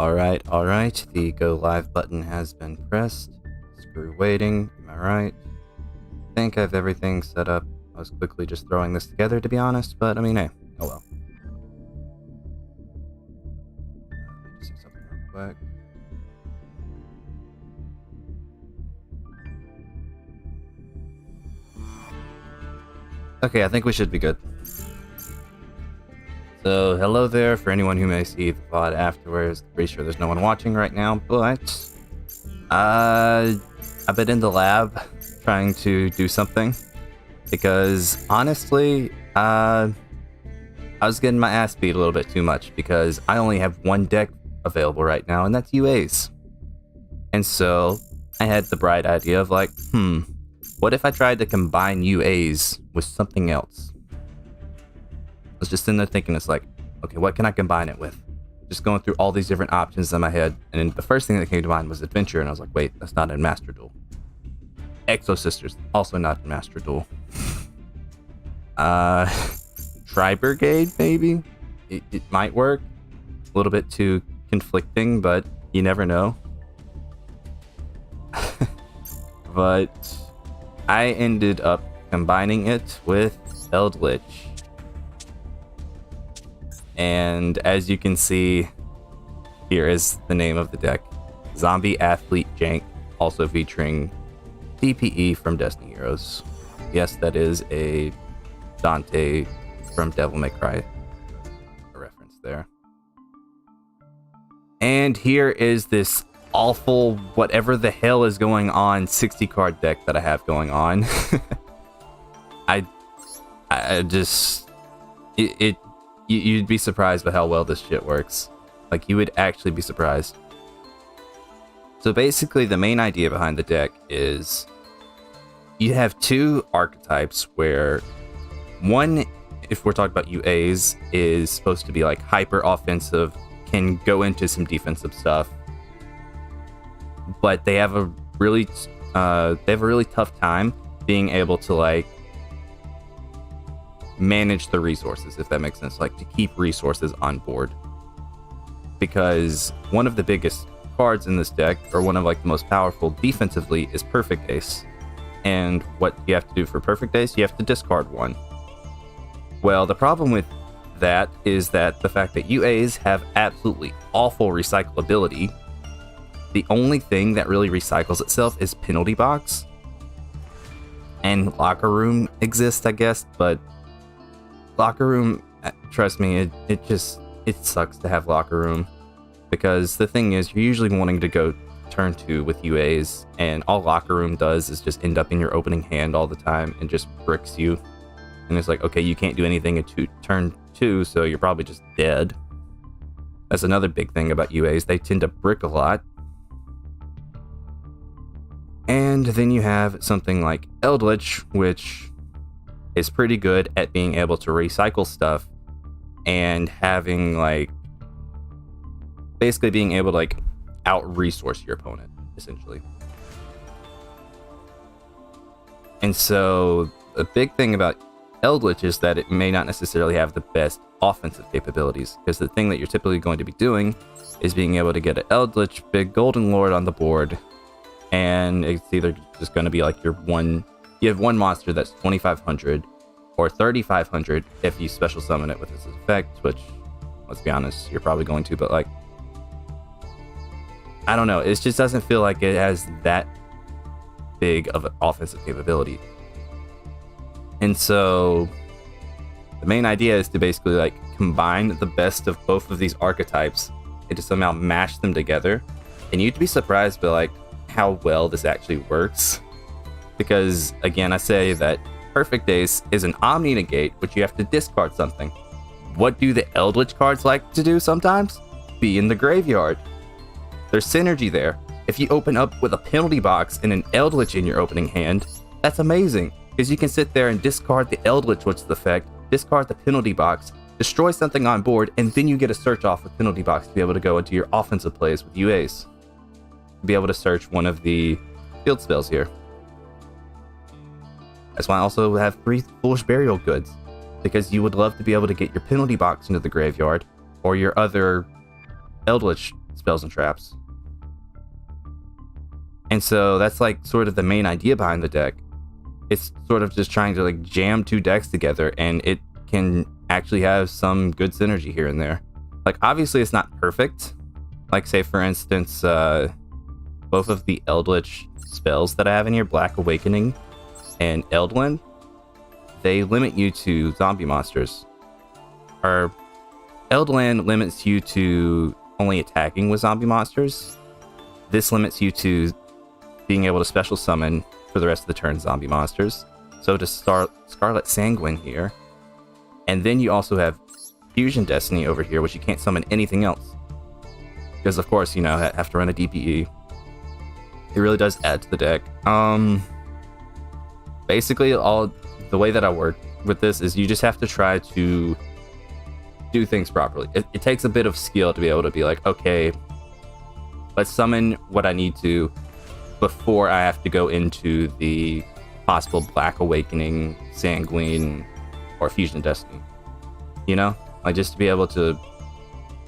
Alright, the go live button has been pressed. Screw waiting, am I right? I think I have everything set up. I was quickly just throwing this together, to be honest, but I mean, hey, oh well. Let me just see something real quick. Okay, I think we should be good. So, hello there for anyone who may see the VOD afterwards. Pretty sure there's no one watching right now, but I've been in the lab trying to do something because honestly, I was getting my ass beat a little bit too much because I only have one deck available right now, and that's UAs. And so I had the bright idea of like, what if I tried to combine UAs with something else? I was just sitting there thinking, it's like, okay, what can I combine it with? Just going through all these different options in my head, and then the first thing that came to mind was Adventure, and I was like, wait, that's not in Master Duel. Exo Sisters, also not in Master Duel. Tri Brigade, maybe? It might work. A little bit too conflicting, but you never know. But I ended up combining it with ELDRITCH. And as you can see, here is the name of the deck. Zombie Athlete Jank, also featuring DPE from Destiny Heroes. Yes, that is a Dante from Devil May Cry reference there. And here is this awful whatever the hell is going on 60 card deck that I have going on. You'd be surprised by how well this shit works. Like, you would actually be surprised. So basically, the main idea behind the deck is you have two archetypes where one, if we're talking about UAs, is supposed to be like hyper offensive, can go into some defensive stuff, but they have a really tough time being able to like manage the resources, if that makes sense, like to keep resources on board. Because one of the biggest cards in this deck, or one of like the most powerful defensively, is Perfect Ace. And what you have to do for Perfect Ace, you have to discard one. Well, the problem with that is that the fact that UAs have absolutely awful recyclability. The only thing that really recycles itself is Penalty Box. And Locker Room exists, I guess, but Locker Room, trust me, it sucks to have Locker Room, because the thing is, you're usually wanting to go turn 2 with UAs, and all Locker Room does is just end up in your opening hand all the time and just bricks you. And it's like, okay, you can't do anything at turn 2, so you're probably just dead. That's another big thing about UAs, they tend to brick a lot. And then you have something like ELDRITCH, which is pretty good at being able to recycle stuff and having like basically being able to like out-resource your opponent, essentially. And so the big thing about ELDRITCH is that it may not necessarily have the best offensive capabilities, because the thing that you're typically going to be doing is being able to get an ELDRITCH Big Golden Lord on the board, and it's either just going to be like your one, you have one monster that's 2500 or 3500 if you special summon it with its effect, which, let's be honest, you're probably going to, but like, I don't know, it just doesn't feel like it has that big of an offensive capability. And so the main idea is to basically like combine the best of both of these archetypes and to somehow mash them together. And you'd be surprised by like how well this actually works. Because again, I say that Perfect Ace is an Omni Negate, which you have to discard something. What do the ELDRITCH cards like to do sometimes? Be in the graveyard. There's synergy there. If you open up with a Penalty Box and an ELDRITCH in your opening hand, that's amazing, because you can sit there and discard the ELDRITCH, which is the effect, discard the Penalty Box, destroy something on board, and then you get a search off with Penalty Box to be able to go into your offensive plays with UAs. To be able to search one of the field spells here. That's why I also have 3 Foolish Burial Goods, because you would love to be able to get your Penalty Box into the graveyard, or your other ELDRITCH spells and traps. And so that's like sort of the main idea behind the deck. It's sort of just trying to like jam two decks together, and it can actually have some good synergy here and there. Like, obviously it's not perfect. Like, say for instance, both of the Eldritch spells that I have in here, Black Awakening and Eldwind, they limit you to zombie monsters. Or Eldland limits you to only attacking with zombie monsters. This limits you to being able to special summon for the rest of the turn zombie monsters. So to start Scarlet Sanguine here. And then you also have Fusion Destiny over here, which you can't summon anything else. Because of course, you know, have to run a DPE. It really does add to the deck. Basically, the way that I work with this is you just have to try to do things properly. It takes a bit of skill to be able to be like, okay, let's summon what I need to before I have to go into the possible Black Awakening, Sanguine, or Fusion Destiny. You know? Like, just to be able to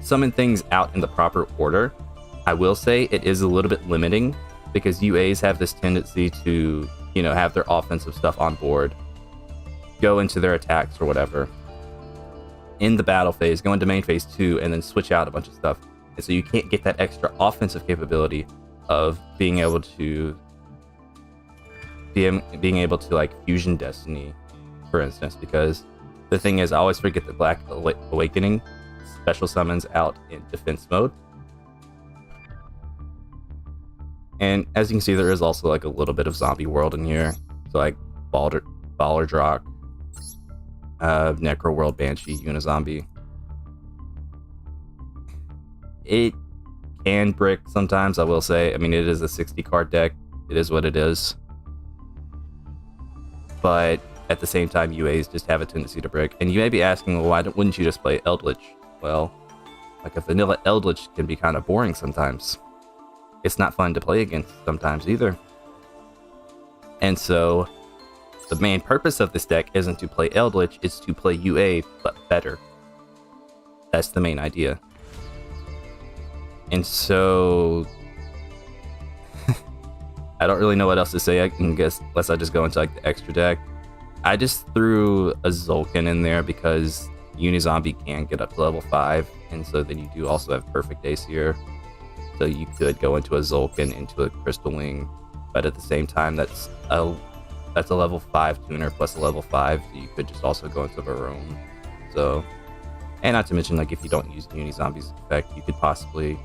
summon things out in the proper order. I will say it is a little bit limiting because UAs have this tendency to, you know, have their offensive stuff on board, go into their attacks or whatever in the battle phase, go into main phase 2, and then switch out a bunch of stuff. And so you can't get that extra offensive capability of being able to like Fusion Destiny, for instance, because the thing is, I always forget that Black Awakening special summons out in defense mode. And as you can see, there is also like a little bit of zombie world in here. So like Ballardrock, Necro World, Banshee, Unizombie. It can brick sometimes, I will say. I mean, it is a 60 card deck. It is what it is. But at the same time, UAs just have a tendency to brick. And you may be asking, well, wouldn't you just play Eldritch? Well, like a vanilla Eldritch can be kind of boring sometimes. It's not fun to play against sometimes either. And so the main purpose of this deck isn't to play Eldritch, it's to play UA, but better. That's the main idea. And so I don't really know what else to say, I can guess, unless I just go into like the extra deck. I just threw a Zulkin in there because Unizombie can get up to level 5, and so then you do also have Perfect Ace here. So you could go into a Zulkin, into a Crystal Wing, but at the same time, that's a level 5 tuner plus a level 5, so you could just also go into Barone. So, and not to mention, like, if you don't use Unizombie's effect, you could possibly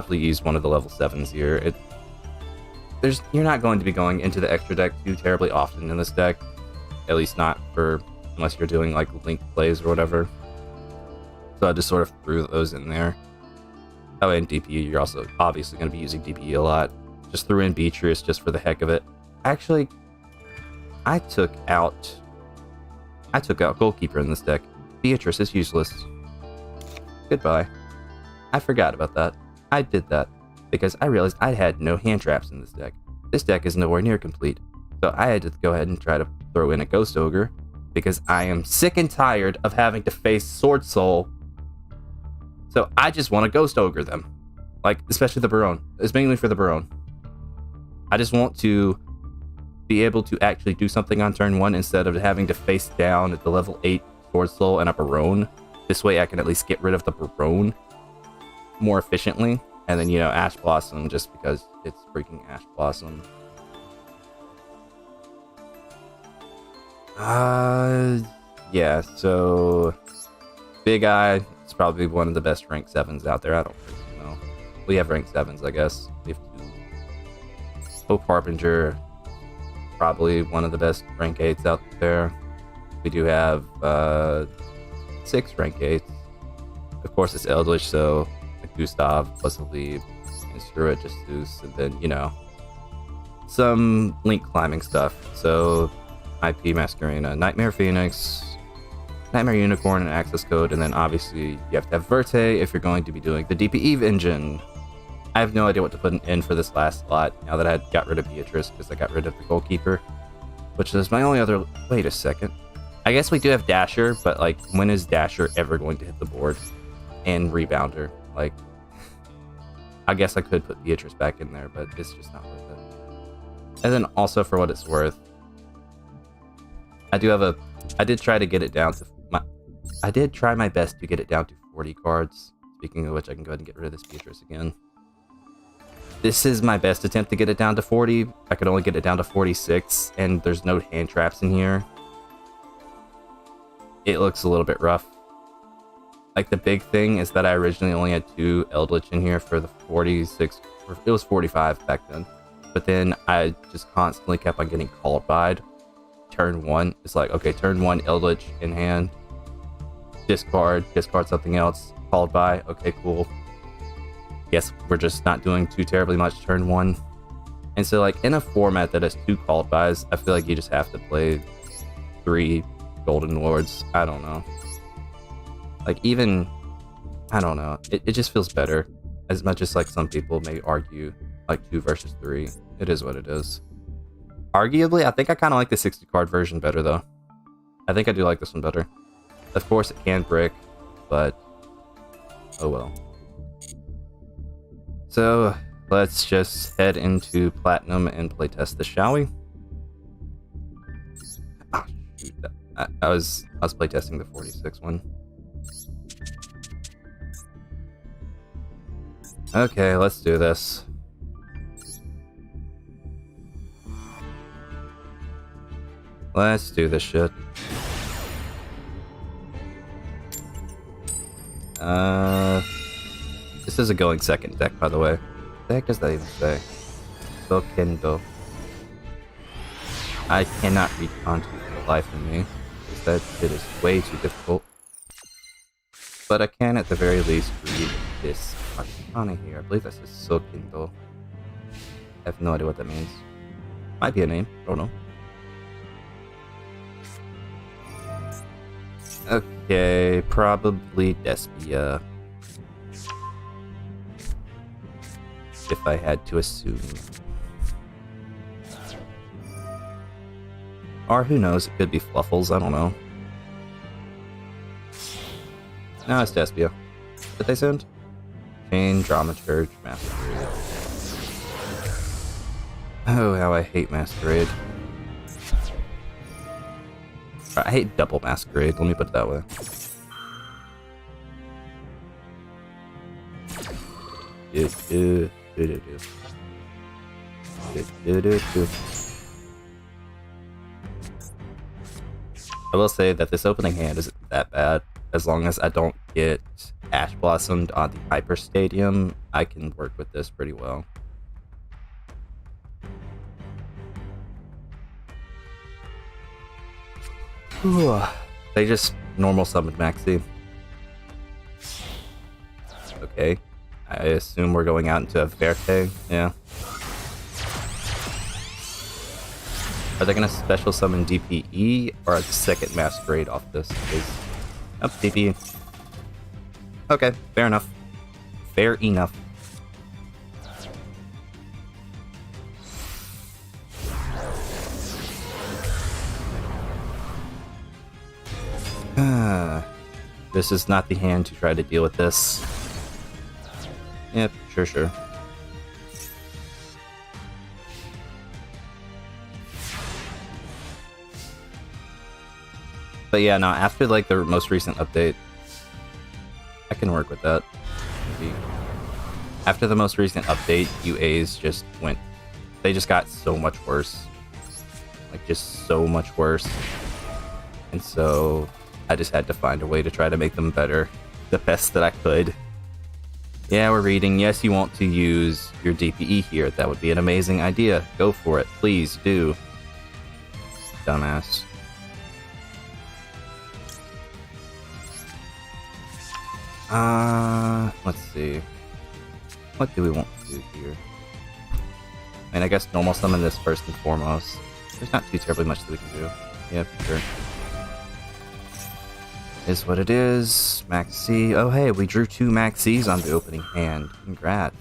use one of the level 7s here. You're not going to be going into the extra deck too terribly often in this deck, at least not unless you're doing like link plays or whatever. So I just sort of threw those in there. Oh, and DPE, you're also obviously going to be using DPE a lot. Just threw in Beatrice just for the heck of it. Actually, I took out Goalkeeper in this deck. Beatrice is useless. Goodbye. I forgot about that. I did that because I realized I had no hand traps in this deck. This deck is nowhere near complete. So I had to go ahead and try to throw in a Ghost Ogre because I am sick and tired of having to face Sword Soul. So I just want to Ghost Ogre them. Like, especially the Barone. It's mainly for the Barone. I just want to be able to actually do something on turn 1 instead of having to face down at the level 8 Sword Soul and a Barone. This way I can at least get rid of the Barone more efficiently. And then, you know, Ash Blossom, just because it's freaking Ash Blossom. Yeah, so Big Eye is probably one of the best rank 7s out there. I don't really know. We have rank 7s, I guess. We have 2. Hope Harbinger, probably one of the best rank 8s out there. We do have 6 rank 8s. Of course, it's Eldritch, so Gustav plus a lead, and screw it, just Zeus, and then, you know, some link climbing stuff. So IP Masquerena, Nightmare Phoenix, Nightmare Unicorn, and Access Code, and then obviously you have to have Verte if you're going to be doing the DPE engine. I have no idea what to put in for this last slot now that I got rid of Beatrice, because I got rid of the Goalkeeper, which is my only other... Wait a second. I guess we do have Dasher, but like, when is Dasher ever going to hit the board? And Rebounder. Like, I guess I could put Beatrice back in there, but it's just not worth it. And then also, for what it's worth, I did try to get it down to I did try my best to get it down to 40 cards. Speaking of which, I can go ahead and get rid of this Beatrice again. This is my best attempt to get it down to 40. I could only get it down to 46, and there's no hand traps in here. It looks a little bit rough. Like, the big thing is that I originally only had 2 Eldritch in here for the 46, or it was 45 back then. But then I just constantly kept on getting called by. Turn 1, it's like, okay, turn 1, Eldritch in hand. Discard something else. Called by, okay, cool. Guess we're just not doing too terribly much turn 1. And so, like, in a format that has 2 called bys, I feel like you just have to play 3 Golden Lords. I don't know. Like, even, I don't know. It just feels better. As much as, like, some people may argue, like, 2 versus 3. It is what it is. Arguably, I think I kind of like the 60 card version better, though. I think I do like this one better. Of course, it can brick, but oh well. So, let's just head into Platinum and playtest this, shall we? Oh, shoot. I was playtesting the 46 one. Okay, let's do this. Let's do this shit. This is a going second deck, by the way. What the heck does that even say? Sokendo. I cannot read Kanji for the life of me, because that shit is way too difficult. But I can, at the very least, read this Arcana here. I believe that says Sokendo. I have no idea what that means. Might be a name, I don't know. Okay, probably Despia. If I had to assume. Or who knows, it could be Fluffles, I don't know. No, it's Despia. Did they send? Chain, Dramaturge, Masquerade. Oh, how I hate Masquerade. I hate double Masquerade, let me put it that way. I will say that this opening hand isn't that bad. As long as I don't get Ash Blossomed on the Hyper Stadium, I can work with this pretty well. Whew. They just normal summoned Maxi. Okay. I assume we're going out into a Verte. Yeah. Are they going to special summon DPE or a second Masquerade off this? Oh, DPE. Okay, fair enough. Fair enough. This is not the hand to try to deal with this. Yep, sure. But yeah, no, after like the most recent update, I can work with that. Maybe. After the most recent update, UAs just went, they just got so much worse. Like, just so much worse. And so I just had to find a way to try to make them better. The best that I could. Yeah, we're reading. Yes, you want to use your DPE here. That would be an amazing idea. Go for it. Please do. Dumbass. Let's see. What do we want to do here? I mean, I guess normal summon this first and foremost. There's not too terribly much that we can do. Yep, sure. Is what it is. Maxi. Oh, hey, we drew 2 Maxis on the opening hand. Congrats.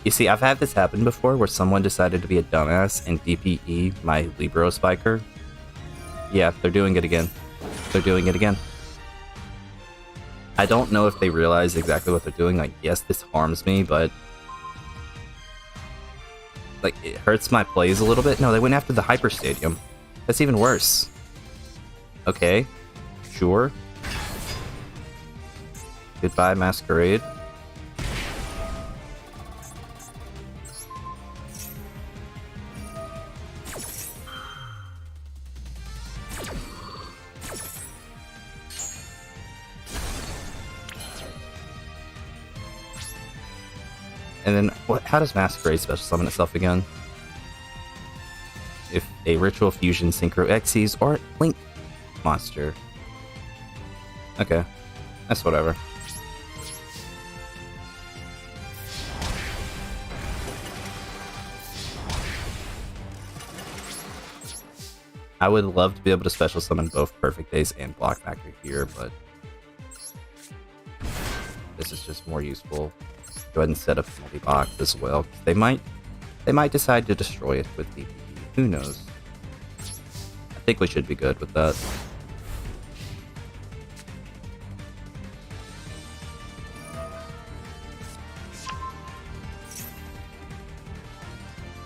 You see, I've had this happen before where someone decided to be a dumbass and DPE my Libero Spiker. Yeah, they're doing it again. They're doing it again. I don't know if they realize exactly what they're doing. Like, yes, this harms me, but... like, it hurts my plays a little bit. No, they went after the Hyper Stadium. That's even worse. Okay. Sure. Goodbye, Masquerade. And then, what? How does Masquerade special summon itself again? If a Ritual Fusion Synchro Xyz or Link monster. Okay, that's whatever. I would love to be able to special summon both Perfect Days and Block Factor here, but this is just more useful. Go ahead and set up multi-block as well. They might decide to destroy it with DPE. Who knows? I think we should be good with that.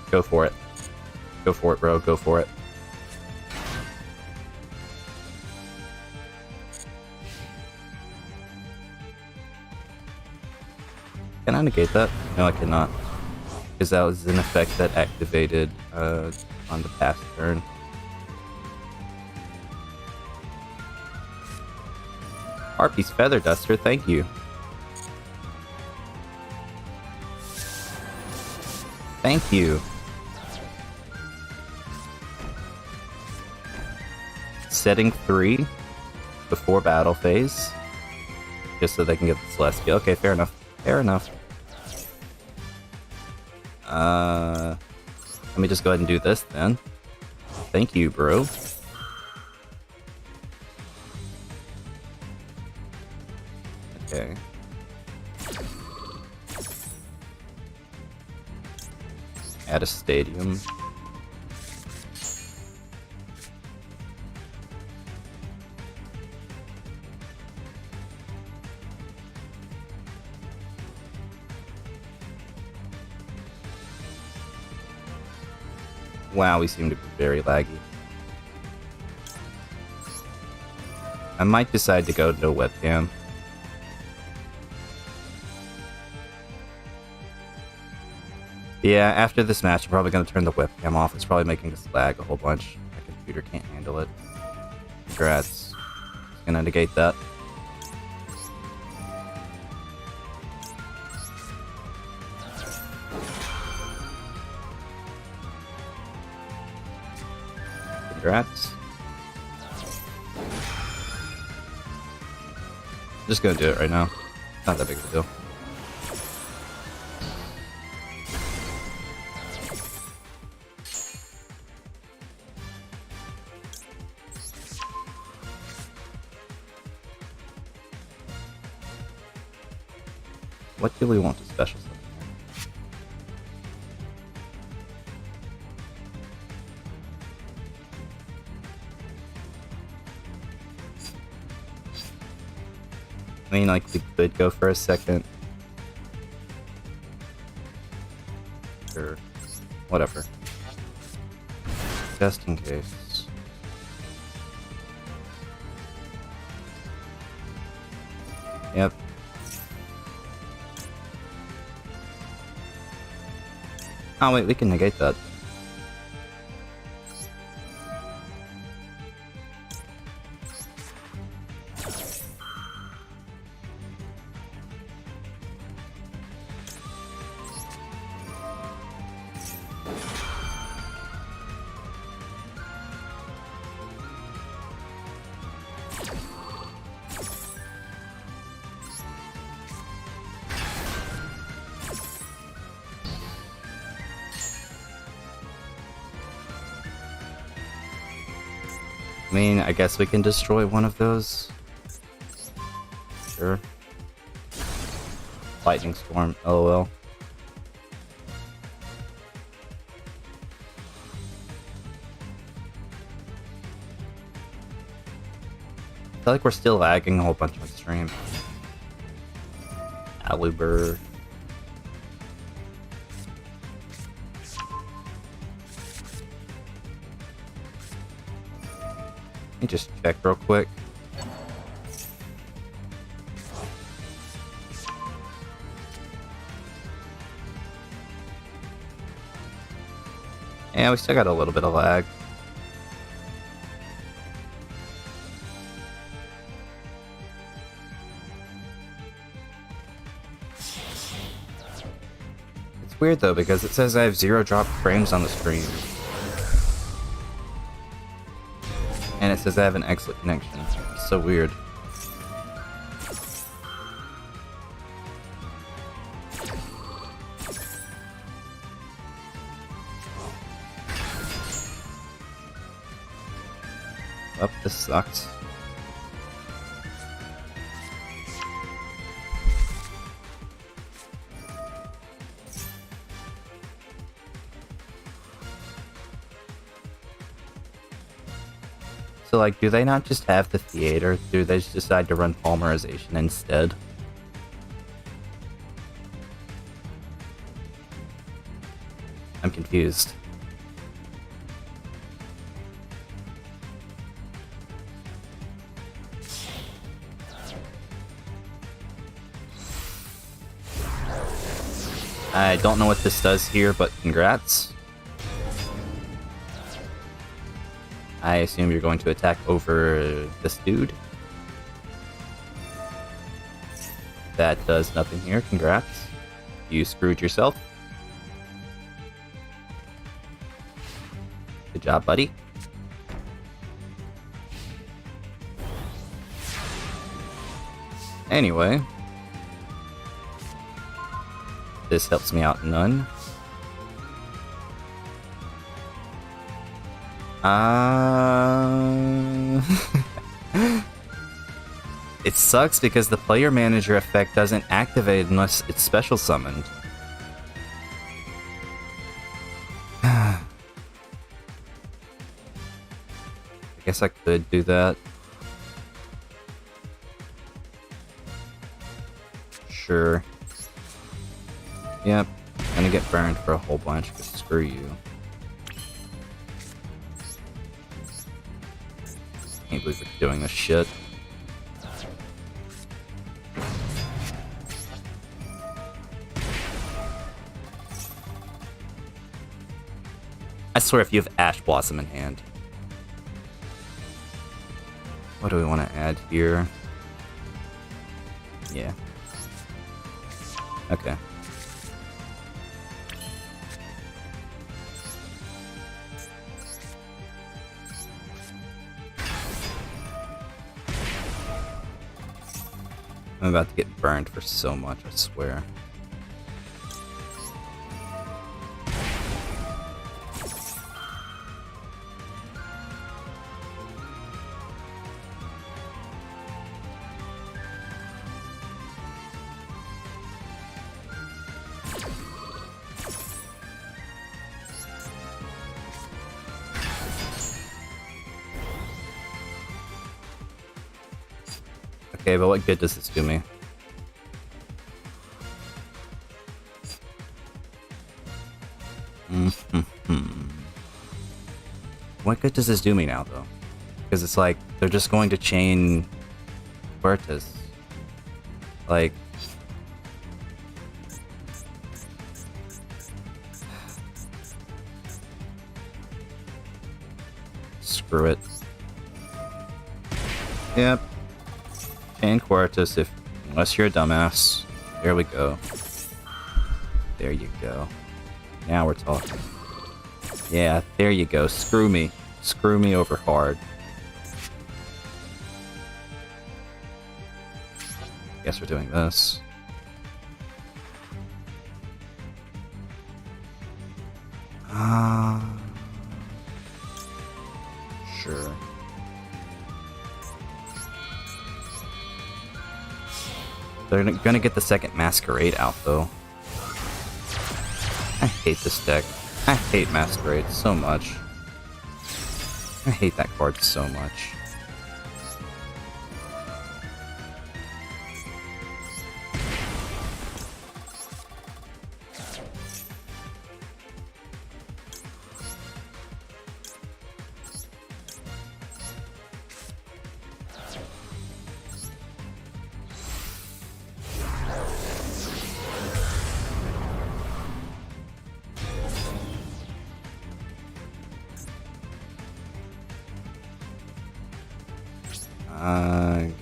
Go for it. Go for it, bro. Go for it. Can I negate that? No, I cannot. Because that was an effect that activated on the past turn. Harpy's Feather Duster, thank you. Thank you. Setting 3 before battle phase. Just so they can get the Celestial. Okay, fair enough. Fair enough. Let me just go ahead and do this then. Thank you, bro. Okay. Add a stadium. Wow, we seem to be very laggy. I might decide to go to a webcam. Yeah, after this match, I'm probably going to turn the webcam off. It's probably making us lag a whole bunch. My computer can't handle it. Congrats. Just gonna negate that. Congrats. Just gonna do it right now. Not that big of a deal. What do we want to special summon? I mean, like, we could go for a second. Sure. Whatever. Just in case. Yep. Oh wait, we can negate that. I mean, I guess we can destroy one of those. Sure. Lightning Storm, lol. feel like we're still lagging a whole bunch on stream. Aluber. Let me just check real quick. Yeah, we still got a little bit of lag. It's weird though, because it says I have 0 drop frames on the stream. And it says I have an excellent connection. It's so weird. Oh, this sucks. So, like, do they not just have the theater? Do they just decide to run polymerization instead? I'm confused. I don't know what this does here, but congrats. I assume you're going to attack over this dude. That does nothing here, congrats. You screwed yourself. Good job, buddy. Anyway. This helps me out none. It sucks because the player manager effect doesn't activate unless it's special summoned. I guess I could do that. Sure. Yep, gonna get burned for a whole bunch, but screw you. Can't believe we're doing this shit. I swear if you have Ash Blossom in hand. What do we want to add here? Yeah. Okay. I'm about to get burned for so much, I swear. Okay, but what good does this do me? What good does this do me now, though? Because it's like, they're just going to chain Huertas. Like... Screw it. Yep. Chain Huertas unless you're a dumbass. There we go. There you go. Now we're talking. Yeah, there you go. Screw me. Screw me over hard. Guess we're doing this. Sure. They're gonna get the second Masquerade out, though. I hate this deck. I hate Masquerade so much. I hate that card so much.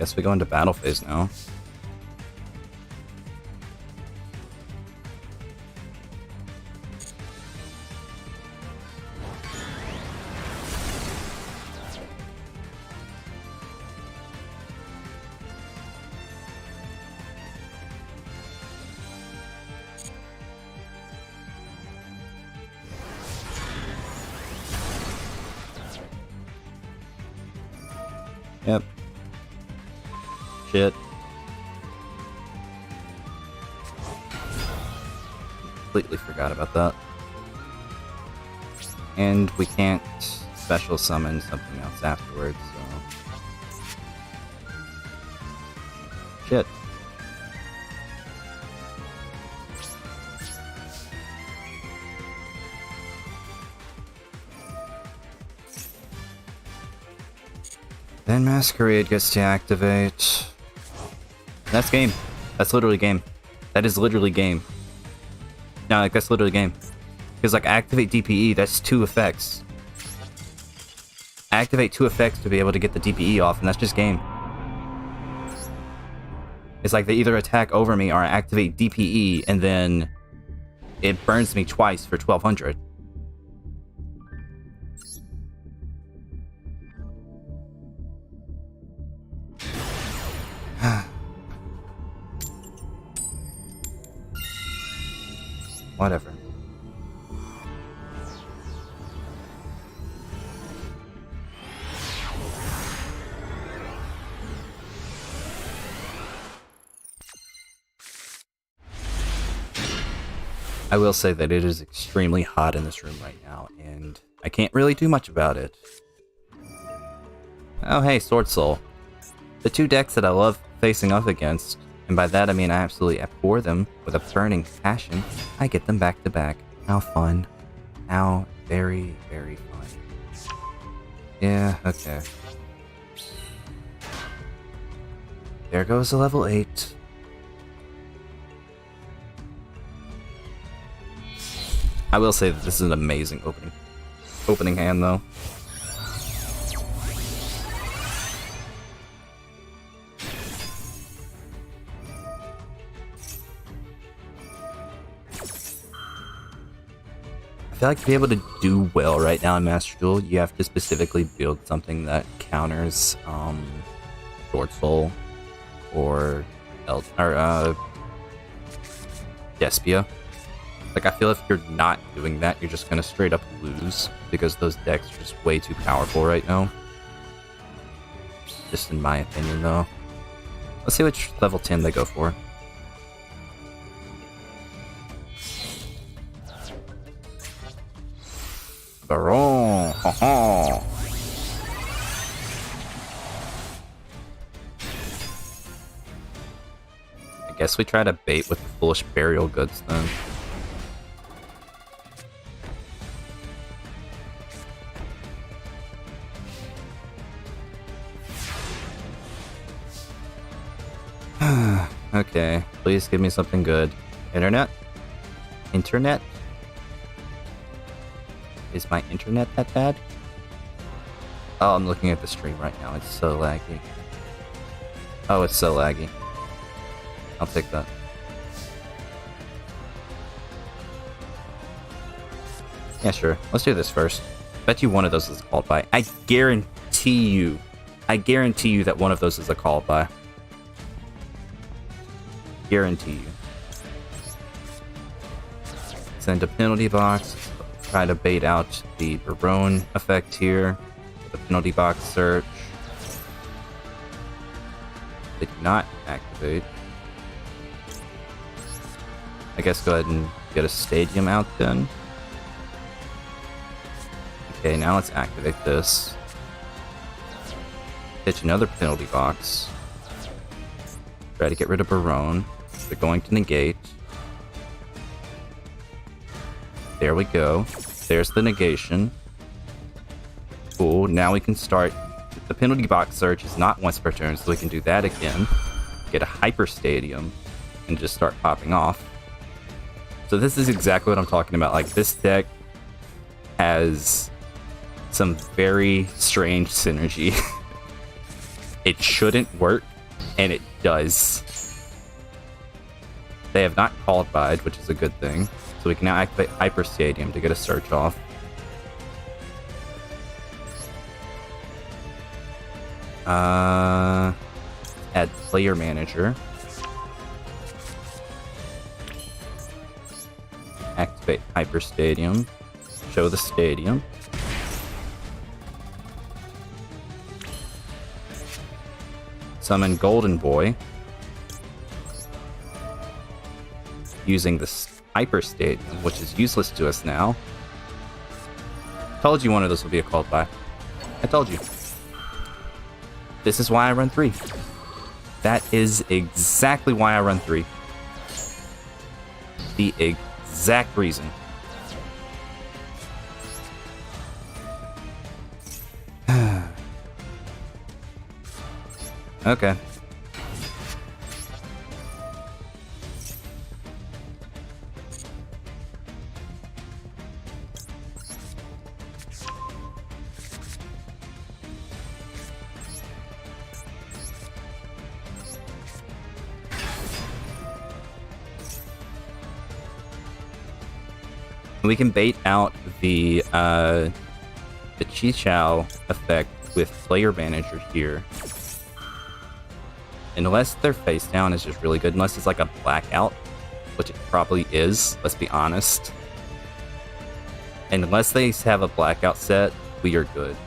Guess we go into battle phase now. Yep. Shit. Completely forgot about that. And we can't special summon something else afterwards, so... Shit. Then Masquerade gets to activate. That's game. That's literally game. That is literally game. No, like, that's literally game. Because, like, activate DPE, that's 2 effects. Activate 2 effects to be able to get the DPE off, and that's just game. It's like they either attack over me or I activate DPE, and then it burns me twice for 1200. Whatever. I will say that it is extremely hot in this room right now, and I can't really do much about it. Oh hey, Sword Soul. The 2 decks that I love facing up against, and by that I mean I absolutely abhor them with a burning passion, I get them back to back. How fun. How very, very fun. Yeah, okay. There goes a level 8. I will say that this is an amazing opening hand though. I feel like to be able to do well right now in Master Duel, you have to specifically build something that counters Sword Soul or Despia. Like, I feel if you're not doing that, you're just gonna straight up lose because those decks are just way too powerful right now. Just in my opinion, though. Let's see which level 10 they go for. Baron! Haha! I guess we try to bait with the foolish burial goods then. Okay, please give me something good. Internet? Internet? Is my internet that bad? Oh, I'm looking at the stream right now. It's so laggy. Oh, it's so laggy. I'll take that. Yeah, sure. Let's do this first. Bet you one of those is a called by. I guarantee you that one of those is a called by. Guarantee you. Send a penalty box. Try to bait out the Baron effect here. The penalty box search. They do not activate. I guess go ahead and get a stadium out then. Okay, now let's activate this. Pitch another penalty box. Try to get rid of Baron. They're going to negate. There we go. There's the negation. Cool. Now we can start. The penalty box search is not once per turn, so we can do that again. Get a hyper stadium and just start popping off. So this is exactly what I'm talking about. Like, this deck has some very strange synergy. It shouldn't work, And it does. They have not called Bide, which is a good thing. So we can now activate Hyper Stadium to get a search off. Add Player Manager. Activate Hyper Stadium. Show the stadium. Summon Golden Boy. Using the Hyper Stadium, which is useless to us now. Told you one of those would be a called by. I told you. This is why I run 3. That is exactly why I run 3. The exact reason. Okay. We can bait out the Chichao effect with Player Manager here. Unless their face down is just really good, unless it's like a blackout, which it probably is, let's be honest. And unless they have a blackout set, we are good.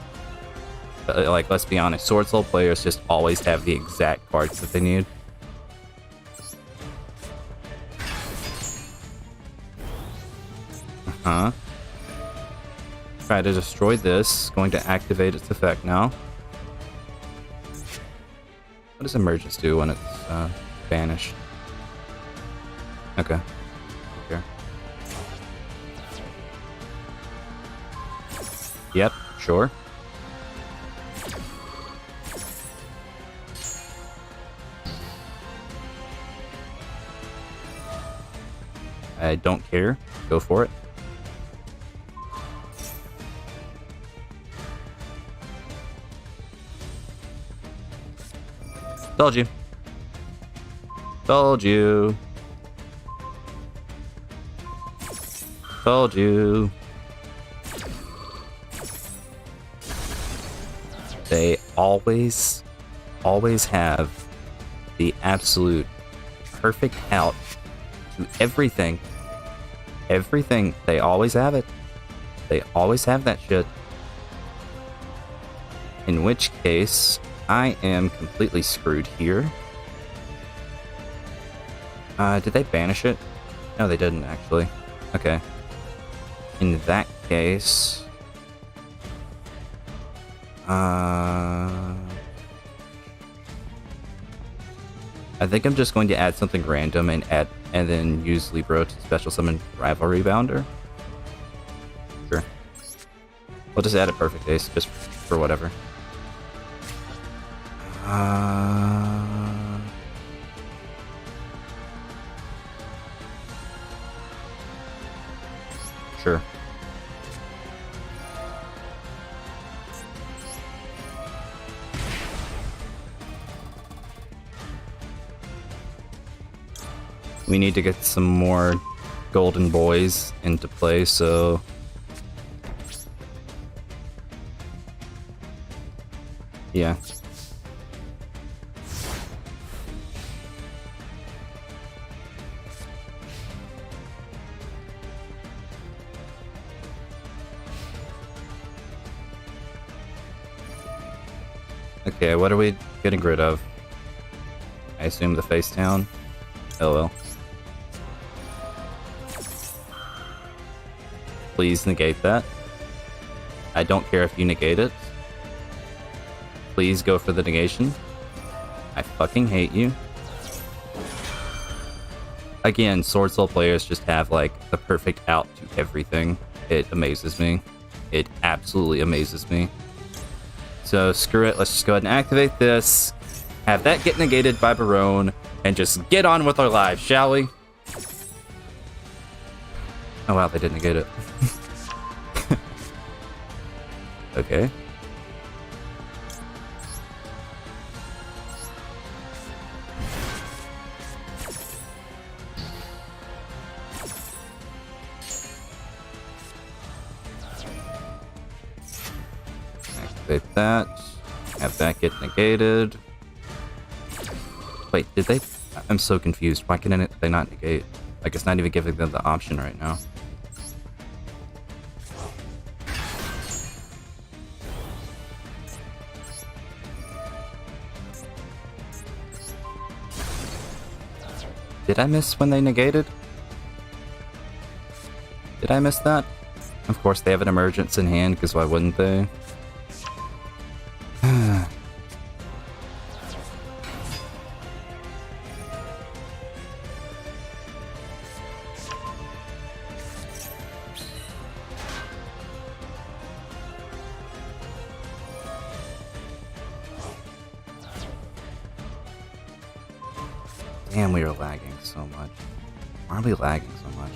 But, like, let's be honest, Sword Soul players just always have the exact cards that they need. Try to destroy this. Going to activate its effect now. What does Emergence do when it's banished? Okay. Okay. Yep, sure. I don't care. Go for it. Told you. Told you. Told you. They always have the absolute perfect out to everything. Everything. They always have it. They always have that shit. In which case, I am completely screwed here. Did they banish it? No, they didn't, actually. Okay. In that case... I think I'm just going to add something random and then use Libro to special summon Rivalry Bounder. Sure. We'll just add a Perfect Ace, just for whatever. Sure. We need to get some more golden boys into play, so... yeah. Okay, what are we getting rid of? I assume the face down? Oh well. Please negate that. I don't care if you negate it. Please go for the negation. I fucking hate you. Again, Sword Soul players just have, like, the perfect out to everything. It amazes me. It absolutely amazes me. So, screw it. Let's just go ahead and activate this. Have that get negated by Barone. And just get on with our lives, shall we? Oh wow, they didn't negate it. Okay. activate that. Have that get negated. Wait, did they? I'm so confused. Why can they not negate? Like, it's not even giving them the option right now. Did I miss when they negated? Did I miss that? Of course, they have an emergence in hand, because why wouldn't they? Damn, we are lagging so much. Why are we lagging so much?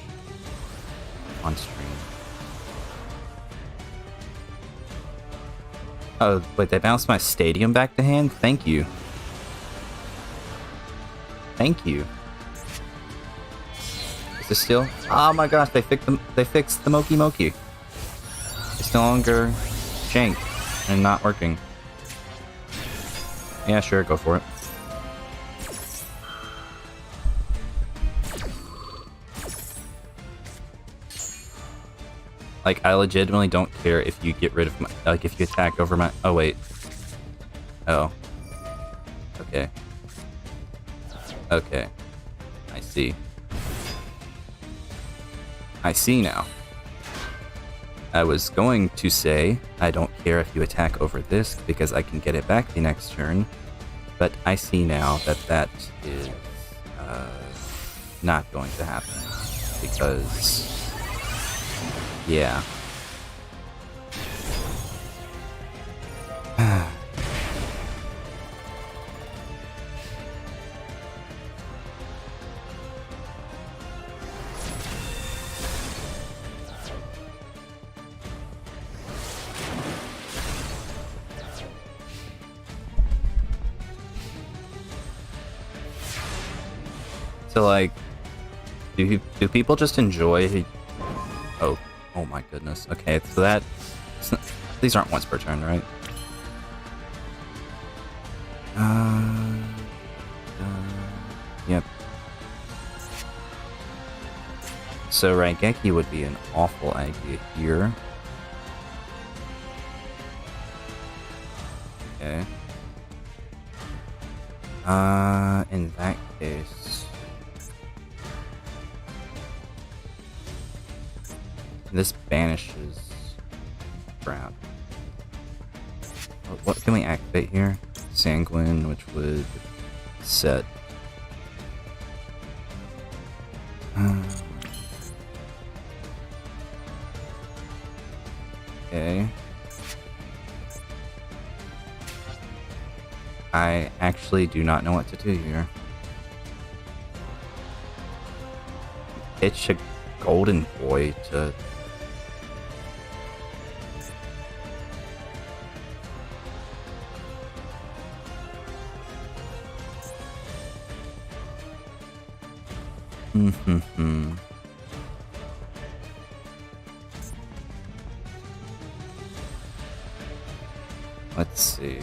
On stream. Oh, wait, they bounced my stadium back to hand? Thank you. Thank you. Is this still? Oh my gosh, they fixed the Moki Moki. It's no longer jank and not working. Yeah, sure, go for it. Like, I legitimately don't care if you get rid of my, like, if you attack over my, oh wait. Oh. Okay. Okay. I see. I see now. I was going to say, I don't care if you attack over this, because I can get it back the next turn, but I see now that that is, not going to happen, because... yeah. So, like, do people just enjoy... oh. Oh my goodness. Okay, so that... these aren't once per turn, right? Yep. So Raigeki would be an awful idea here. Okay. In that case... this banishes crap. What can we activate here? Sanguine, which would set. Okay. I actually do not know what to do here. Pitch a golden boy to... Let's see.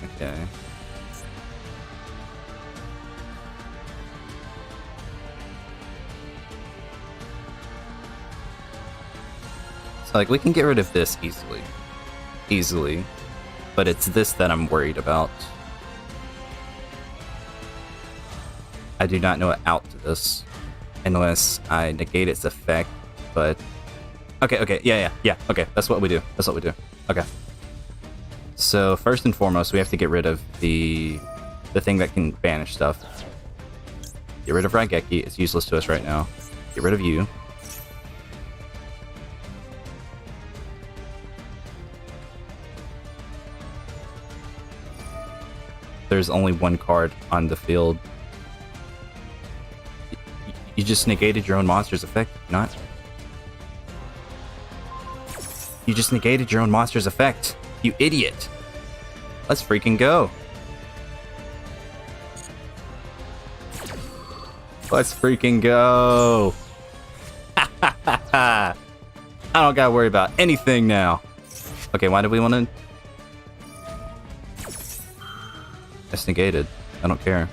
Okay. So, like, we can get rid of this easily. Easily. But it's this that I'm worried about. I do not know an out to this. Unless I negate its effect, but... okay, yeah, okay, that's what we do. That's what we do. Okay. So, first and foremost, we have to get rid of the thing that can banish stuff. Get rid of Raigeki, it's useless to us right now. Get rid of you. There's only one card on the field. You just negated your own monster's effect, not? You just negated your own monster's effect, you idiot! Let's freaking go! Let's freaking go! I don't gotta worry about anything now. Okay, why do we want to... It's negated. I don't care.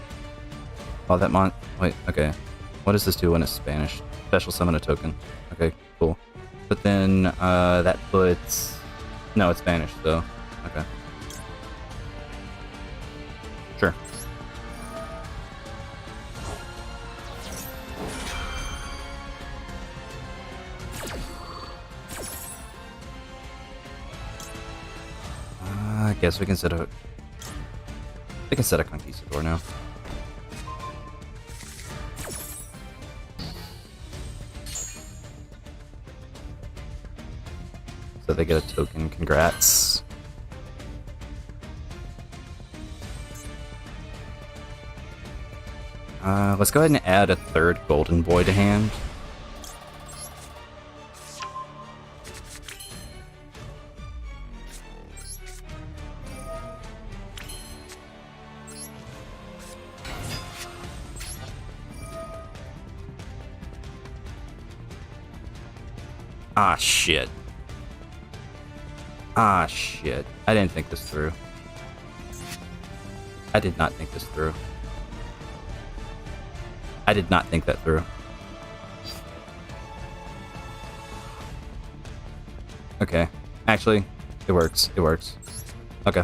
Oh, that Wait, okay. What does this do when it's Spanish? Special summon a token. Okay, cool. But then, that puts... No, it's Spanish, so... Okay. Sure. I guess we can set a... We can set a Conquistador now. So they get a token. Congrats. Let's go ahead and add a third Golden Boy to hand. Ah, shit. Ah, shit. I didn't think this through. I did not think this through. I did not think that through. Okay. Actually, it works. It works. Okay.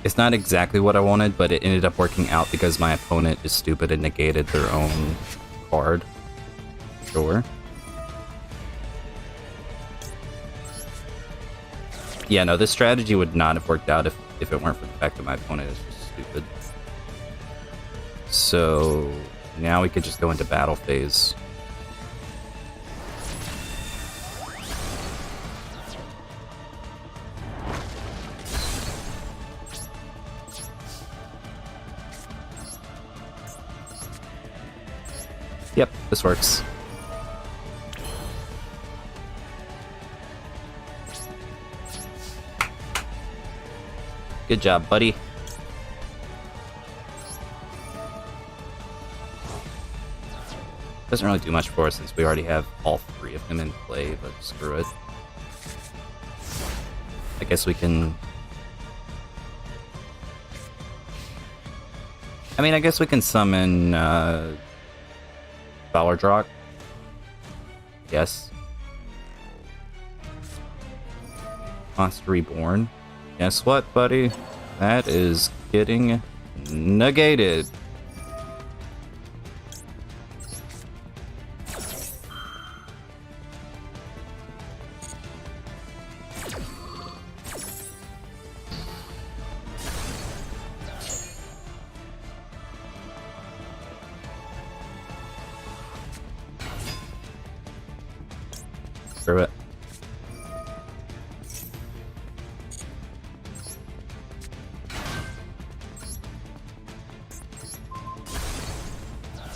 It's not exactly what I wanted, but it ended up working out because my opponent is stupid and negated their own card. Sure. Yeah, no, this strategy would not have worked out if it weren't for the fact that my opponent is just stupid. So now we could just go into battle phase. Yep, this works. Good job, buddy. Doesn't really do much for us since we already have all three of them in play, but screw it. I guess we can... I mean, I guess we can summon, Ballardrock. Yes. Monster Reborn. Guess what, buddy? That is getting negated. Screw it.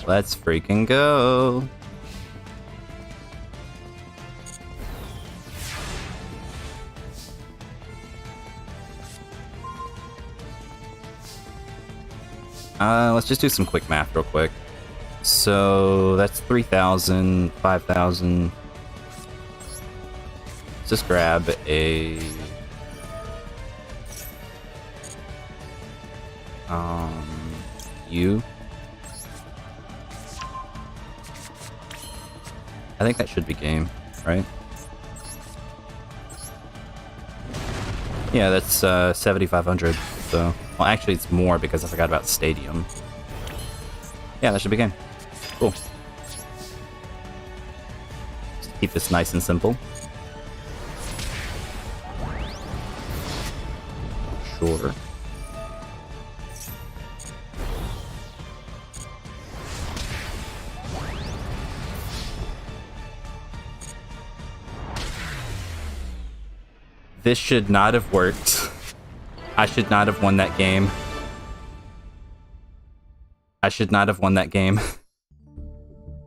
Let's freaking go. Let's just do some quick math real quick. So that's 3,000, 5,000. Let's just grab a... U. I think that should be game, right? Yeah, that's 7,500. So, well, actually, it's more because I forgot about Stadium. Yeah, that should be game. Cool. Just keep this nice and simple. Sure. This should not have worked. I should not have won that game. I should not have won that game.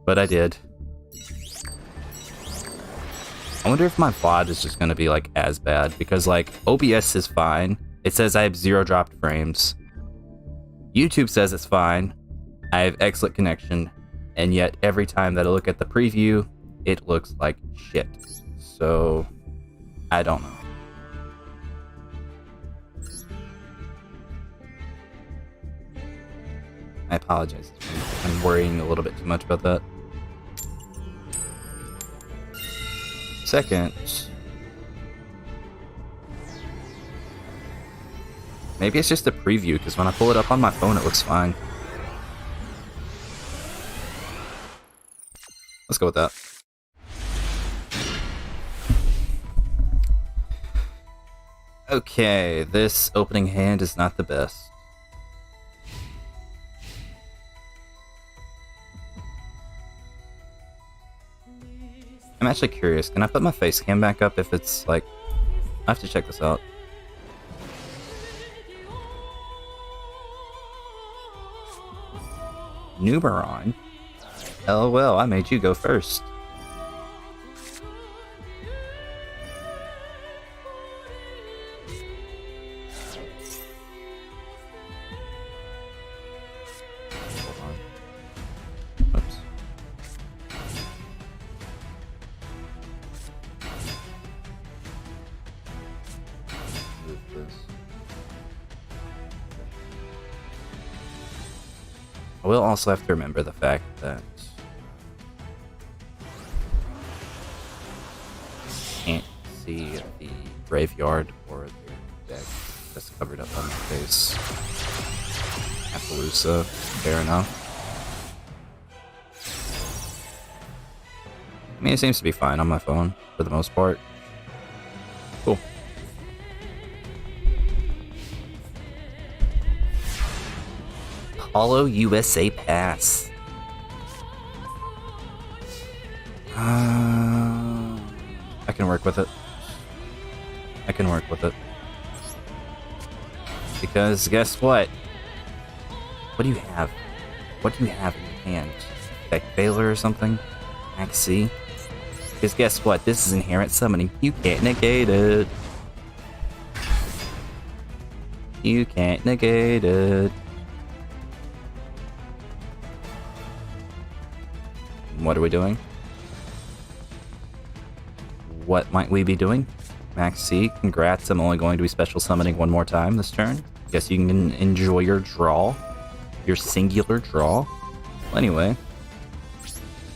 But I did. I wonder if my VOD is just gonna be like as bad, because like OBS is fine. It says I have 0 dropped frames. YouTube says it's fine. I have excellent connection, and yet every time that I look at the preview, it looks like shit. So I don't know. I apologize. I'm worrying a little bit too much about that. Second, maybe it's just a preview, because when I pull it up on my phone, it looks fine. Let's go with that. Okay, this opening hand is not the best. I'm actually curious, can I put my face cam back up if it's like... I have to check this out. Numeron? LOL, I made you go first. Hold on. Oops. Move this. I will also have to remember the fact that can't see the graveyard or the deck that's covered up on my face. Appaloosa, fair enough. I mean, it seems to be fine on my phone for the most part. Cool. Apollo USA Pass. I can work with it. I can work with it. Because guess what? What do you have? What do you have in your hand? Deck Failure or something? Max C? Because guess what? This is inherent summoning. You can't negate it. You can't negate it. What are we doing? What might we be doing? Max C, congrats. I'm only going to be special summoning one more time this turn. Guess you can enjoy your draw. Your singular draw. Well, anyway,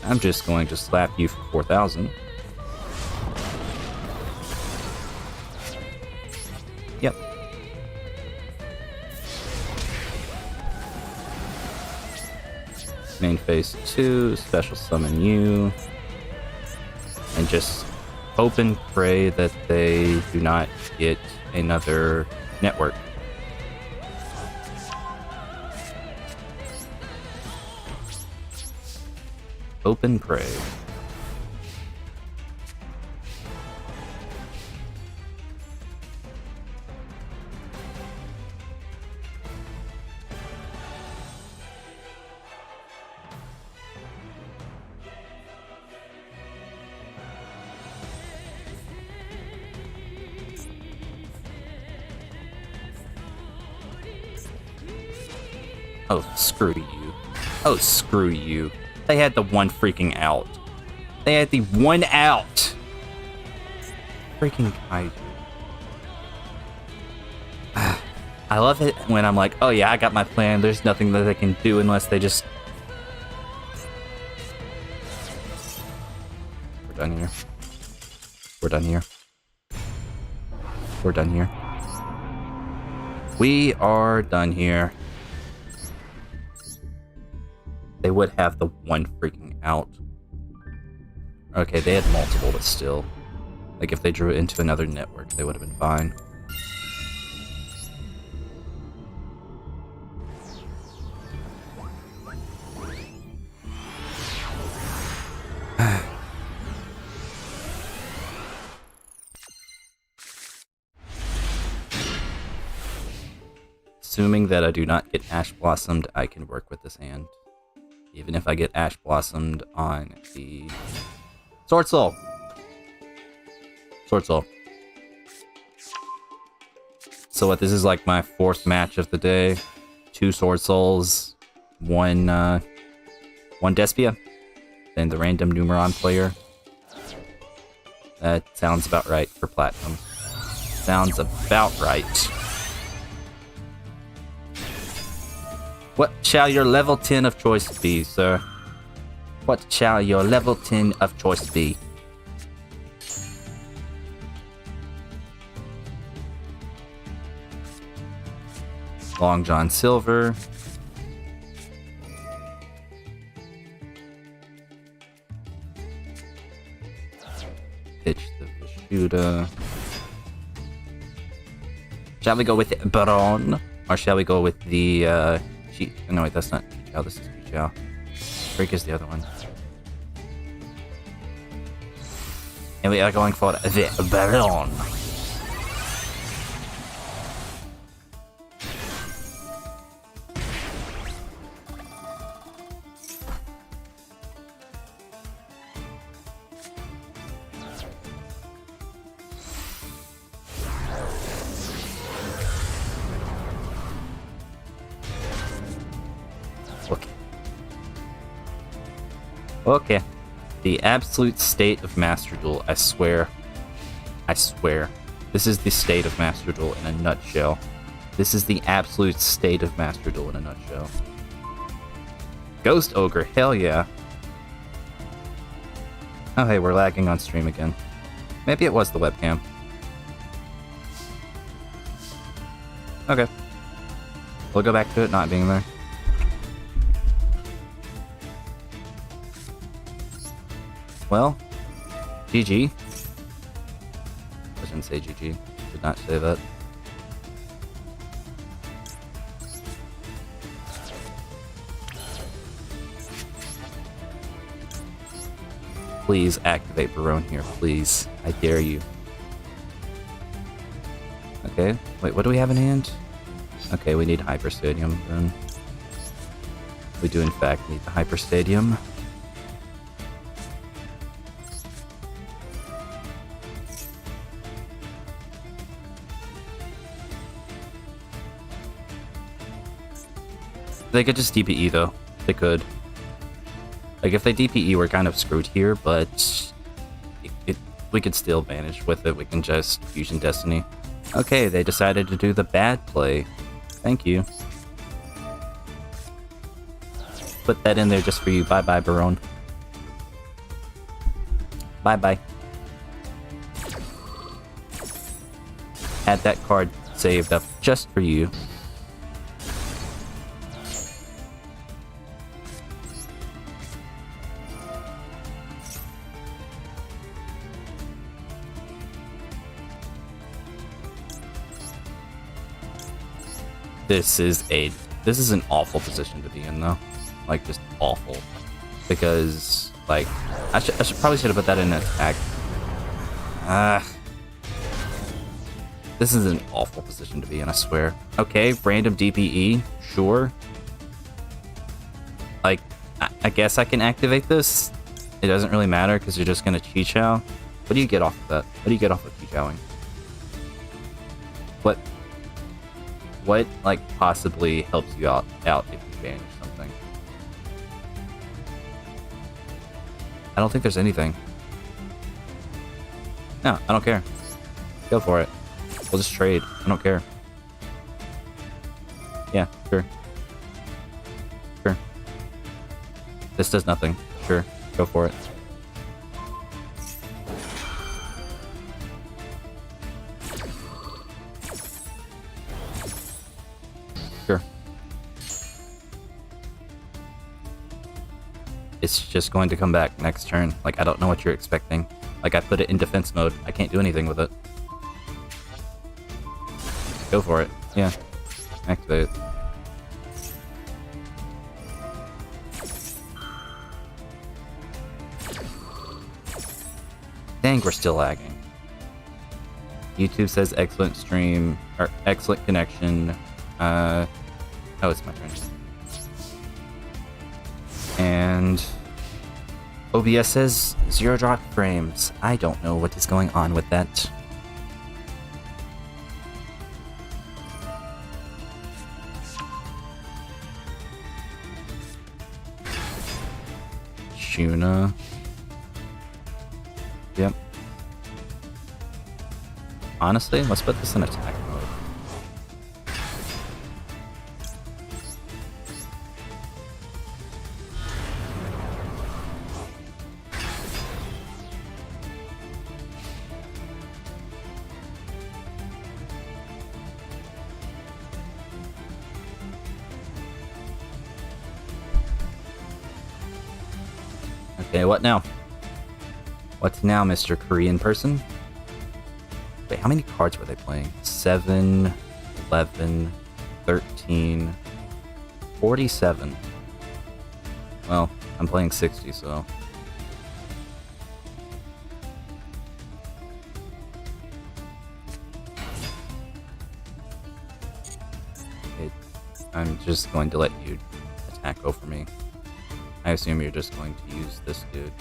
I'm just going to slap you for 4,000. Yep. Main phase 2, special summon you. And just hope and pray that they do not get another network. Hope and pray. Oh, screw you. Oh, screw you. They had the one freaking out. They had the one out. Freaking kaiju. I love it when I'm like, oh yeah, I got my plan. There's nothing that they can do unless they just... We're done here. We're done here. We're done here. We are done here. They would have the one freaking out. Okay, they had multiple, but still. Like, if they drew it into another network, they would have been fine. Assuming that I do not get Ash Blossomed, I can work with this hand. Even if I get Ash Blossomed on the Sword Soul. Sword Soul. So what, this is like my 4th match of the day. 2 Sword Souls, 1 Despia, then the random Numeron player. That sounds about right for Platinum. Sounds about right. What shall your level 10 of choice be, sir? What shall your level 10 of choice be? Long John Silver. Pitch the Vishuda. Shall we go with Baron? Or shall we go with the, no, wait, that's not Yugioh, this is Yugioh. Freak is the other one. And we are going for the Baron. Okay. The absolute state of Master Duel, I swear. I swear. This is the state of Master Duel in a nutshell. This is the absolute state of Master Duel in a nutshell. Ghost Ogre, hell yeah. Oh hey, we're lagging on stream again. Maybe it was the webcam. Okay. We'll go back to it not being there. Well, GG. I shouldn't say GG. Did not say that. Please activate Barone here, please. I dare you. Okay, wait, what do we have in hand? Okay, we need Hyper Stadium then. We do in fact need the Hyper Stadium. They could just DPE though. They could. Like if they DPE, we're kind of screwed here, but we could still manage with it. We can just Fusion Destiny. Okay, they decided to do the bad play. Thank you. Put that in there just for you. Bye bye, Barone. Bye bye. Had that card saved up just for you. This is an awful position to be in though. Like just awful. Because like I probably should have put that in an attack. This is an awful position to be in, I swear. Okay, random DPE, sure. Like I guess I can activate this. It doesn't really matter because you're just gonna Chi-Chow. What do you get off of that? What do you get off of Chi-Chowing? What, like, possibly helps you out if you banish something? I don't think there's anything. No, I don't care. Go for it. We'll just trade. I don't care. Yeah, sure. Sure. This does nothing. Sure, go for it. Sure. It's just going to come back next turn. Like, I don't know what you're expecting. Like, I put it in defense mode. I can't do anything with it. Go for it. Yeah. Activate it. Dang, we're still lagging. YouTube says excellent stream, or excellent connection. Oh, it's my turn. And OBS says 0 drop frames. I don't know what is going on with that. Shuna. Yep. Honestly, let's put this in attack mode. Okay, what now? What now, Mr. Korean person? Wait, how many cards were they playing? 7, 11, 13, 47. Well, I'm playing 60, so... Okay, I'm just going to let you attack over me. I assume you're just going to use this dude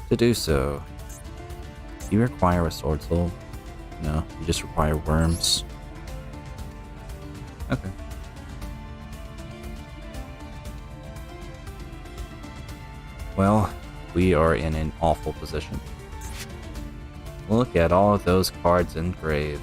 to do so. Do you require a sword soul? No, you just require worms. Okay. Well, we are in an awful position. Look at all of those cards engraved.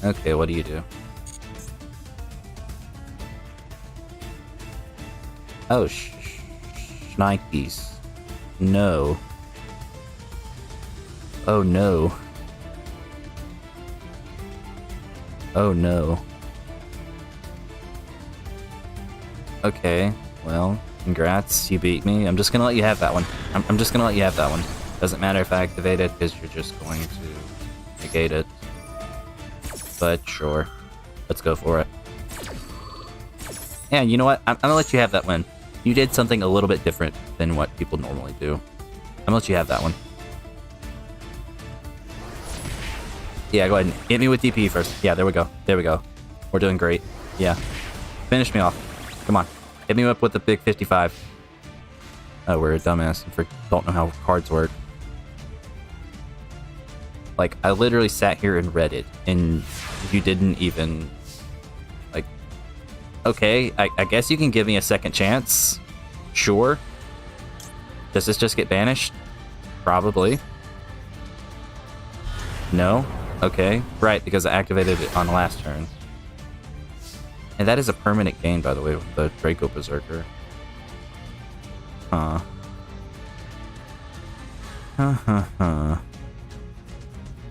Okay, what do you do? Oh, Shnikes. No. Oh no. Oh no. Okay, well, congrats, you beat me. I'm just gonna let you have that one. I'm just gonna let you have that one. Doesn't matter if I activate it, because you're just going to negate it. But sure, let's go for it. Yeah, you know what? I'm gonna let you have that win. You did something a little bit different than what people normally do. I'm gonna let you have that one. Yeah, go ahead and hit me with DP first. Yeah, there we go. There we go. We're doing great. Yeah. Finish me off. Come on. Hit me up with the big 55. Oh, we're a dumbass and don't know how cards work. Like, I literally sat here and read it, and you didn't even... Like, okay, I guess you can give me a second chance. Sure. Does this just get banished? Probably. No? Okay. Right, because I activated it on the last turn. And that is a permanent gain, by the way, with the Draco Berserker. Huh.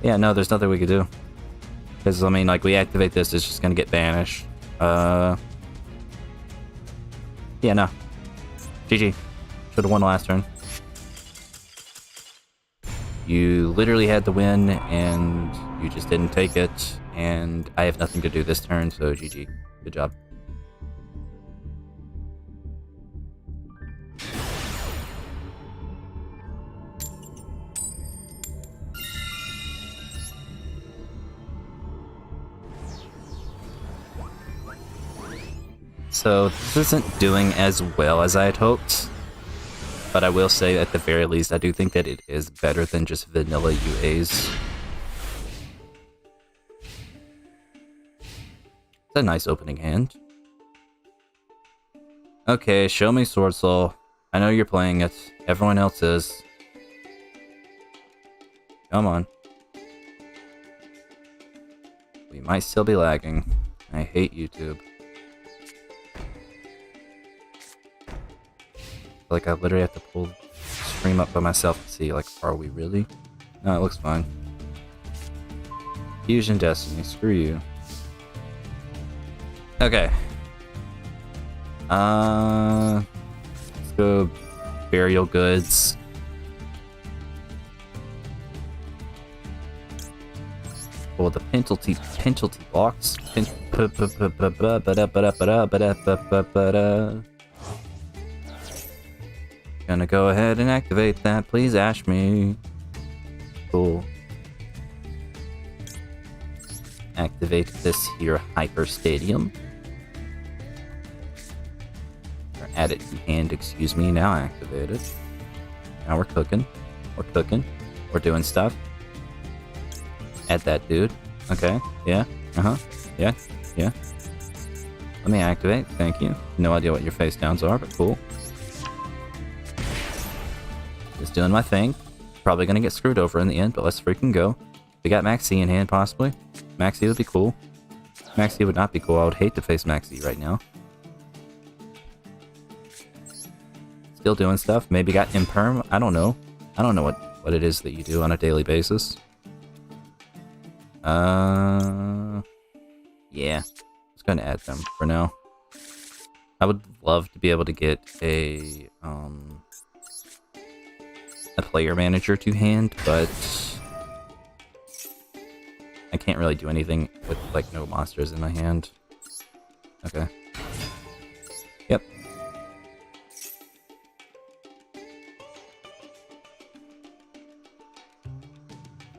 Yeah, no, there's nothing we could do. Because, I mean, like, we activate this, it's just gonna get banished. Yeah, no. GG. Should've won last turn. You literally had the win, and you just didn't take it, and I have nothing to do this turn, so GG. Good job. So, this isn't doing as well as I had hoped, but I will say at the very least, I do think that it is better than just vanilla UAs. It's a nice opening hand. Okay, show me Sword Soul. I know you're playing it. Everyone else is. Come on. We might still be lagging. I hate YouTube. Like, I literally have to pull the stream up by myself to see, like, are we really? No, it looks fine. Fusion Destiny, screw you. Okay. Let's go Burial Goods. Well, the penalty blocks. Gonna go ahead and activate that. Please ash me. Cool. Activate this here Hyper Stadium. Or add it to hand, excuse me. Now activate it. Now we're cooking. We're cooking. We're doing stuff. Add that dude. Okay. Yeah. Uh-huh. Yeah. Yeah. Let me activate. Thank you. No idea what your face downs are, but cool. Just doing my thing. Probably gonna get screwed over in the end, but let's freaking go. We got Maxi in hand, possibly. Maxi would be cool. Maxi would not be cool. I would hate to face Maxi right now. Still doing stuff. Maybe got Imperm. I don't know. I don't know what it is that you do on a daily basis. Yeah. Just gonna add them for now. I would love to be able to get a player manager to hand, but I can't really do anything with, like, no monsters in my hand. Okay. Yep.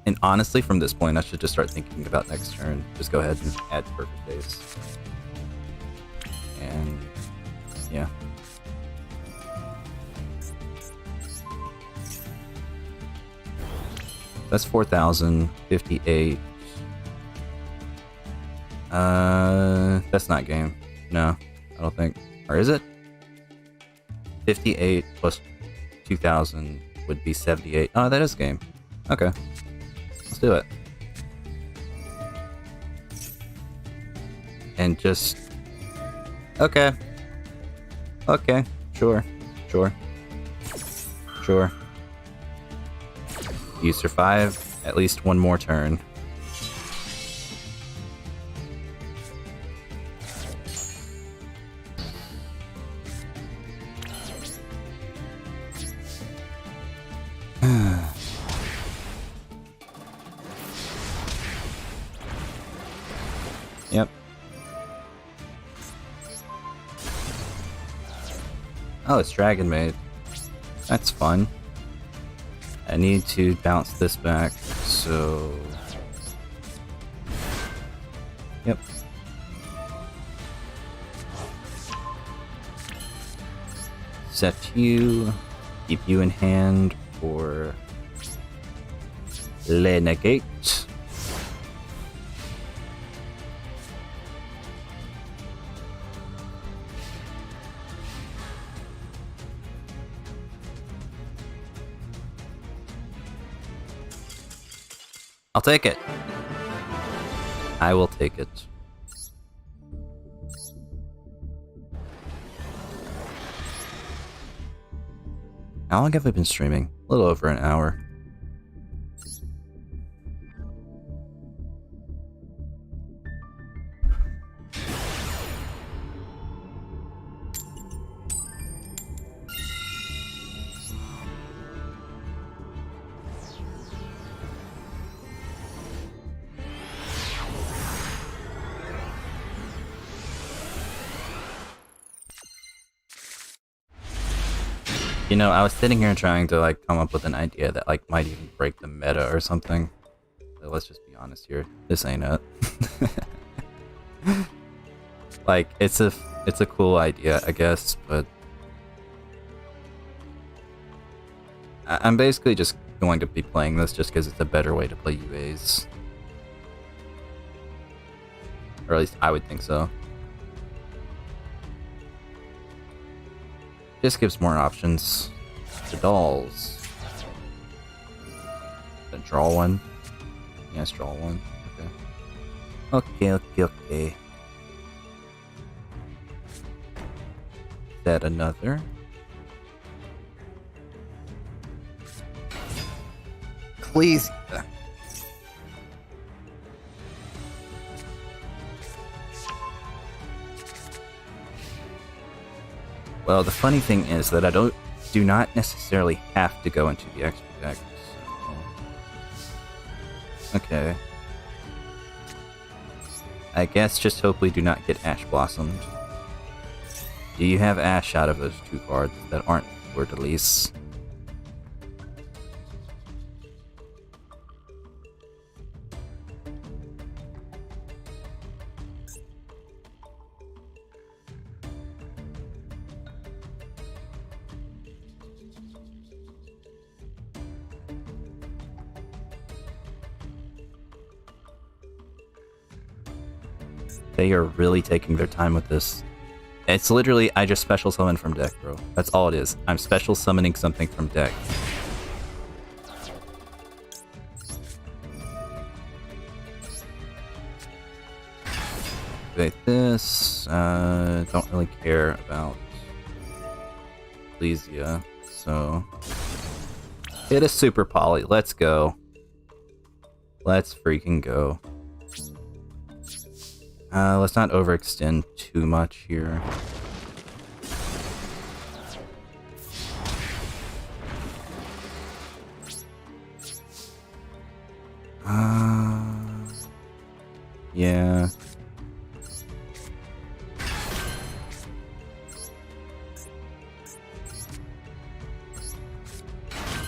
And honestly, from this point, I should just start thinking about next turn. Just go ahead and add Perfect Base. And yeah. That's 4,058. That's not game. No, I don't think. Or is it? 58 plus 2,000 would be 78. Oh, that is game. Okay. Let's do it. And just... Okay. Okay. Sure. Sure. Sure. You survive at least one more turn. Yep. Oh, it's Dragon Maid. That's fun. I need to bounce this back, so... Yep. Set you, keep you in hand for Renegade. I'll take it. I will take it. How long have I been streaming? A little over an hour. You know, I was sitting here trying to, like, come up with an idea that, like, might even break the meta or something. So let's just be honest here. This ain't it. Like, it's a cool idea, I guess, but I'm basically just going to be playing this just because it's a better way to play UAs. Or at least I would think so. Just gives more options. The dolls. Then draw one. Yes, draw one. Okay. Okay. Set another. Please. Well, the funny thing is that I do not necessarily have to go into the extra deck. So. Okay. I guess just hope we do not get Ash Blossomed. Do you have Ash out of those two cards that aren't word release. They are really taking their time with this. It's literally, I just special summon from deck, bro. That's all it is. I'm special summoning something from deck. Activate this. Don't really care about Ecclesia, so hit a super poly. Let's go. Let's freaking go. Let's not overextend too much here. Yeah.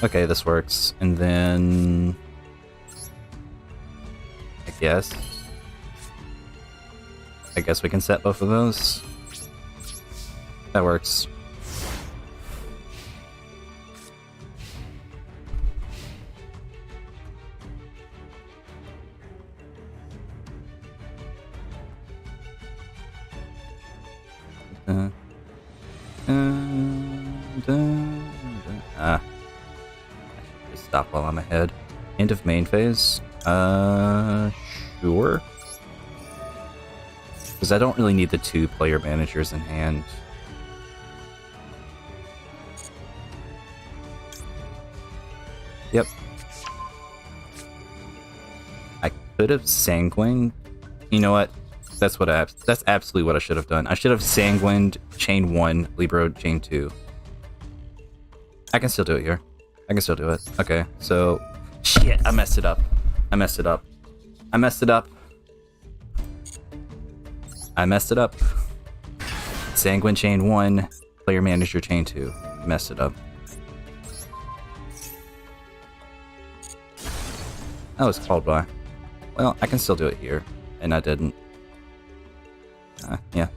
Okay, this works. And then I guess we can set both of those. That works. I should just stop while I'm ahead. End of main phase. Sure. Because I don't really need the 2 player managers in hand. Yep. I could have sanguined. You know what? That's absolutely what I should have done. I should have sanguined chain 1, Libero chain 2. I can still do it here. I can still do it. Okay, so shit, I messed it up. I messed it up. Sanguine chain 1, player manager chain 2. Messed it up. That was called by. Well, I can still do it here, and I didn't. Yeah,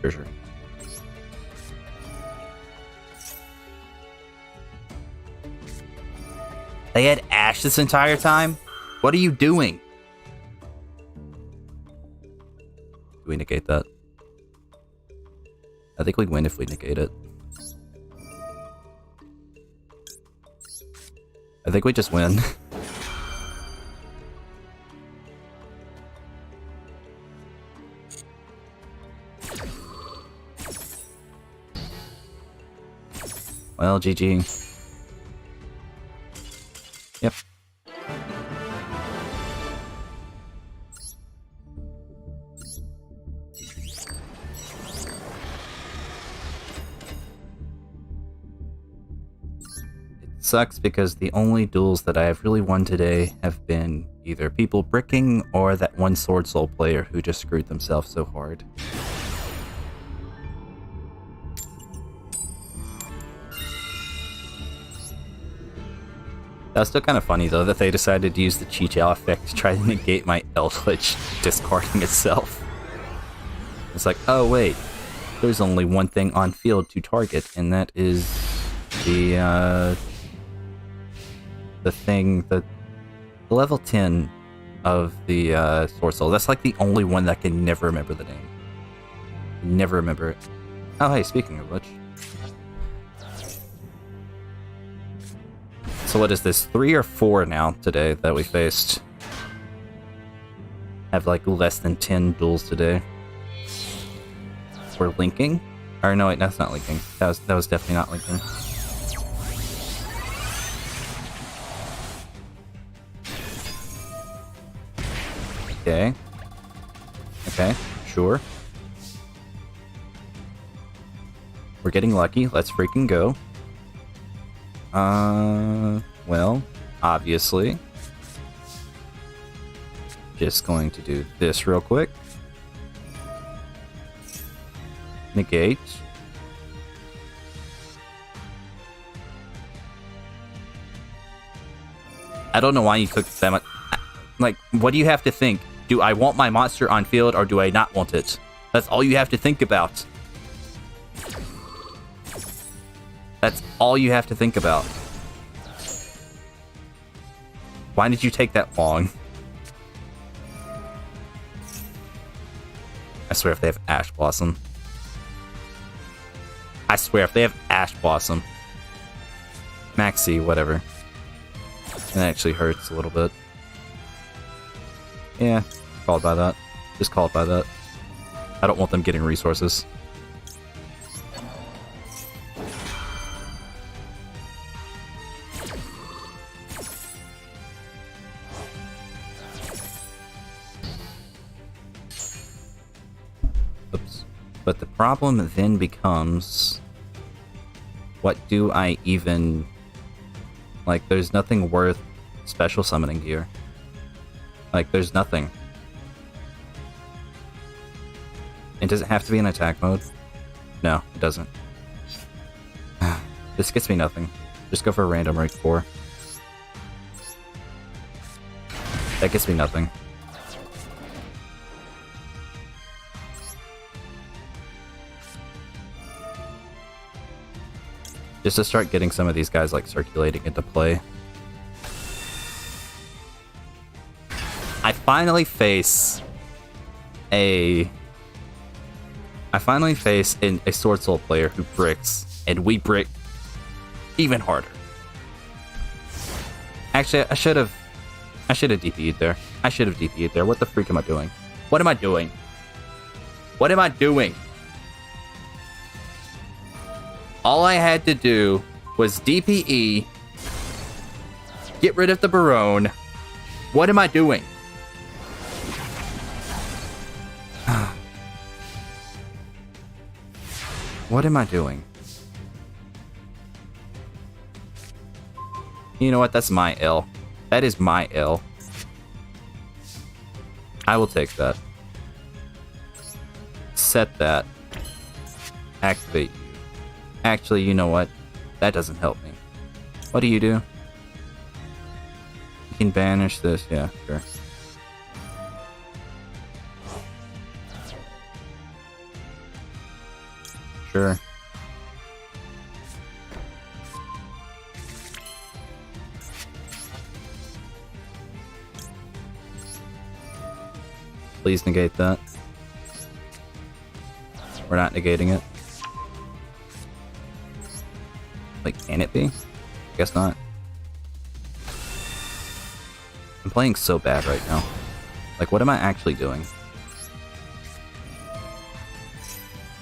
sure. They had Ash this entire time? What are you doing? Do we negate that? I think we win if we negate it. I think we just win. Well, GG. Yep. It sucks because the only duels that I have really won today have been either people bricking or that one Sword Soul player who just screwed themselves so hard. That was still kind of funny, though, that they decided to use the Yugioh effect to try to negate my Eldritch discarding itself. It's like, oh wait, there's only one thing on field to target, and that is the level 10 of the Sword Soul. That's like the only one that I can never remember the name. Never remember it. Oh hey, speaking of which. So what is this, 3 or 4 now today that we faced? Have like less than 10 duels today. We're linking? Or no, wait, that's not linking. That was definitely not linking. Okay. Okay, sure. We're getting lucky. Let's freaking go. Well, obviously. Just going to do this real quick. Negate. I don't know why you took that much. Like, what do you have to think? Do I want my monster on field or do I not want it? That's all you have to think about. That's all you have to think about. Why did you take that long? I swear if they have Ash Blossom. I swear if they have Ash Blossom. Maxi, whatever. It actually hurts a little bit. Yeah, called by that. Just called by that. I don't want them getting resources. Oops. But the problem then becomes... what do I even... like, there's nothing worth special summoning here. Like, there's nothing. And does it have to be in attack mode? No, it doesn't. This gets me nothing. Just go for a random rank 4. That gets me nothing. Just to start getting some of these guys, like, circulating into play. I finally face a Sword Soul player who bricks, and we brick even harder. Actually, I should have DP'd there. I should have DP'd there. What the freak am I doing? What am I doing? What am I doing? All I had to do was DPE, get rid of the Barone. What am I doing? What am I doing? You know what? That's my L. That is my L. I will take that. Set that. Activate you. Actually, you know what? That doesn't help me. What do? You can banish this. Yeah, sure. Sure. Please negate that. We're not negating it. Like, can it be? Guess not. I'm playing so bad right now. Like, what am I actually doing?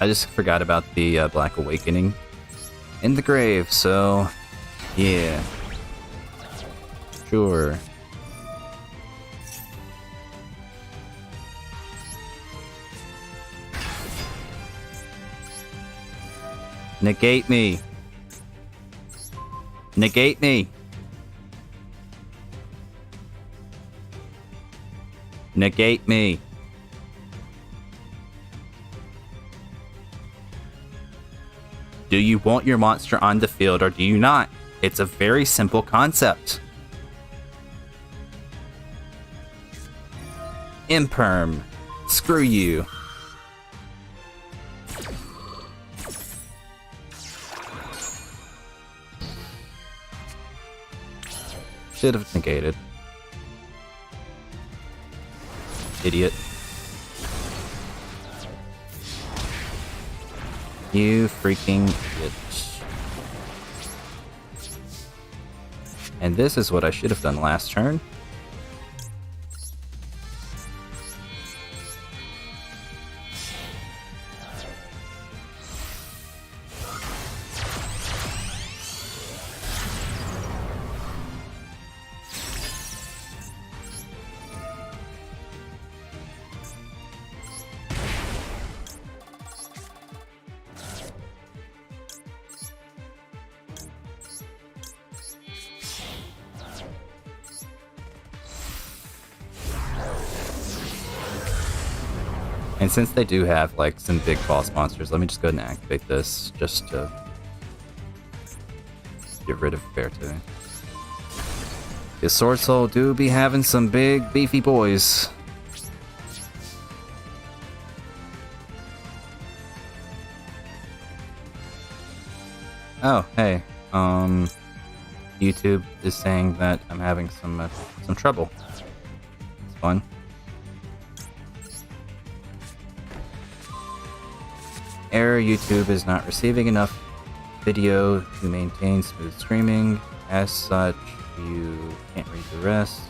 I just forgot about the Black Awakening in the grave, so yeah. Sure. Negate me. Negate me. Negate me. Do you want your monster on the field or do you not? It's a very simple concept. Imperm. Screw you. Should have negated. Idiot. You freaking bitch. And this is what I should have done last turn. And since they do have, like, some big boss monsters, let me just go ahead and activate this, just to get rid of Verte. His Sword Soul do be having some big, beefy boys. Oh, hey. YouTube is saying that I'm having some trouble. It's fun. Error, YouTube is not receiving enough video to maintain smooth streaming. As such, you can't read the rest.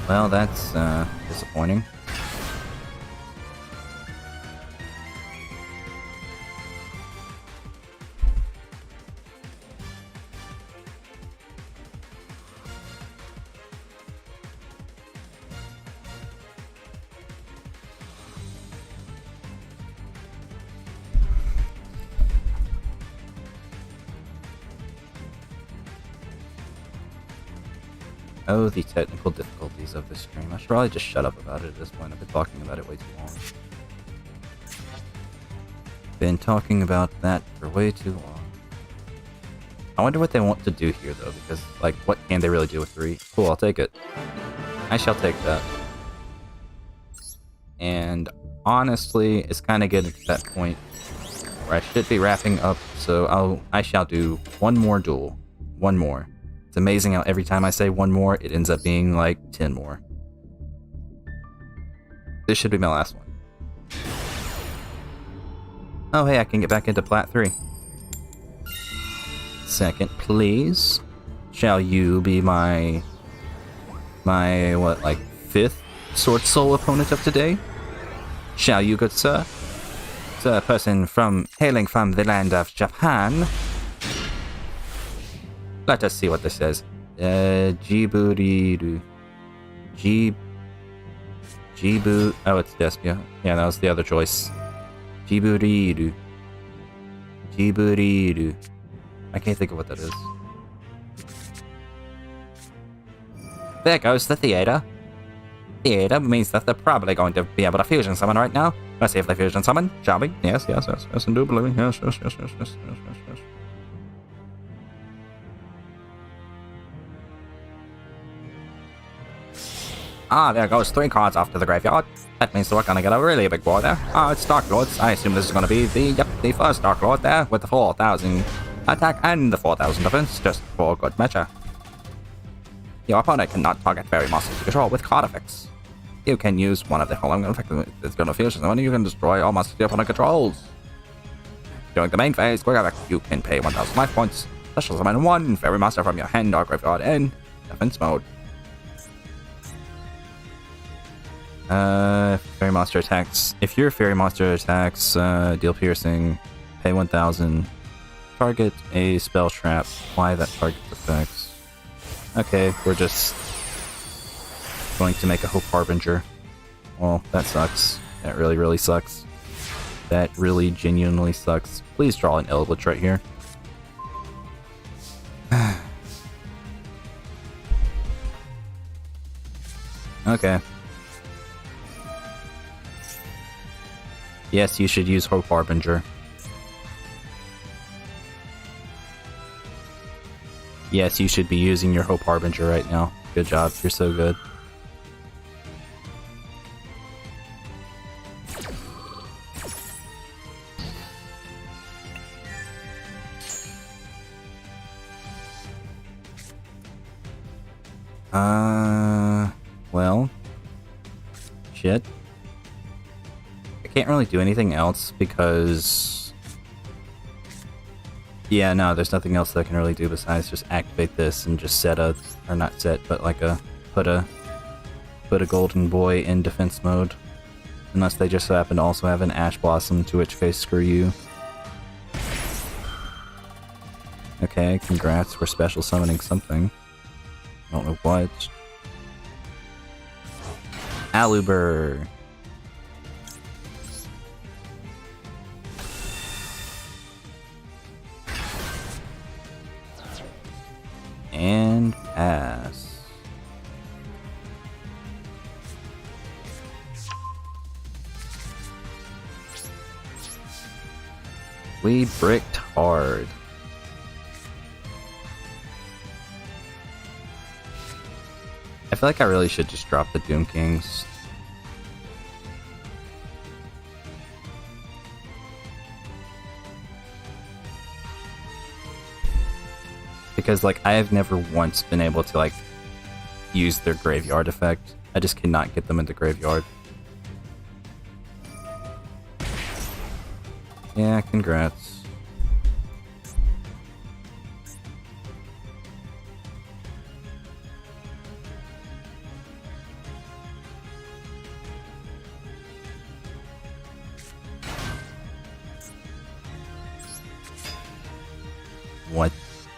Well, that's disappointing. Oh, the technical difficulties of this stream. I should probably just shut up about it at this point. I've been talking about it way too long. Been talking about that for way too long. I wonder what they want to do here, though, because, like, what can they really do with 3? Cool, I'll take it. I shall take that. And honestly, it's kind of getting to that point where I should be wrapping up, so I shall do one more duel. One more. It's amazing how every time I say one more, it ends up being like 10 more. This should be my last one. Oh hey, I can get back into Plat 3. Second, please. Shall you be my what, like 5th Sword Soul opponent of today? Shall you, good sir? It's a person hailing from the land of Japan. Let us see what this says. Jiburiru. Jibu. Oh, it's Despia. Yeah, that was the other choice. Jiburiru. Jiburiru. I can't think of what that is. There goes the theater. Theater means that they're probably going to be able to fusion summon right now. Let's see if they fusion summon, shall we? Yes, indubitably. Yes. Ah, there goes 3 cards off to the graveyard. That means we're gonna get a really big board there. Ah, it's Dark Lords. I assume this is gonna be the first Dark Lord there, with the 4,000 attack and the 4,000 defense, just for good measure. Your opponent cannot target Fairy Monsters you control with card effects. You can use one of the following effects. It's gonna fusion summon. You can destroy all monsters your opponent controls. During the main phase, quick effect, you can pay 1,000 life points. Special summon 1 Fairy Monster from your hand or graveyard in defense mode. Fairy Monster attacks. If your Fairy Monster attacks, deal piercing, pay 1,000, target a spell trap, apply that target's effects. Okay, we're just going to make a Hope Harbinger. Well, that sucks. That really, really sucks. That really genuinely sucks. Please draw an Eldritch right here. Okay. Yes, you should use Hope Harbinger. Yes, you should be using your Hope Harbinger right now. Good job, you're so good. Well. Shit. I can't really do anything else because... Yeah, no, there's nothing else that I can really do besides just activate this and just set a... Or not set, but like put a golden boy in defense mode. Unless they just happen to also have an Ash Blossom, to which case, screw you. Okay, congrats for special summoning something. I don't know what. Aluber. And pass. We bricked hard. I feel like I really should just drop the Doom Kings. Because, like, I have never once been able to, like, use their graveyard effect. I just cannot get them into graveyard. Yeah, congrats.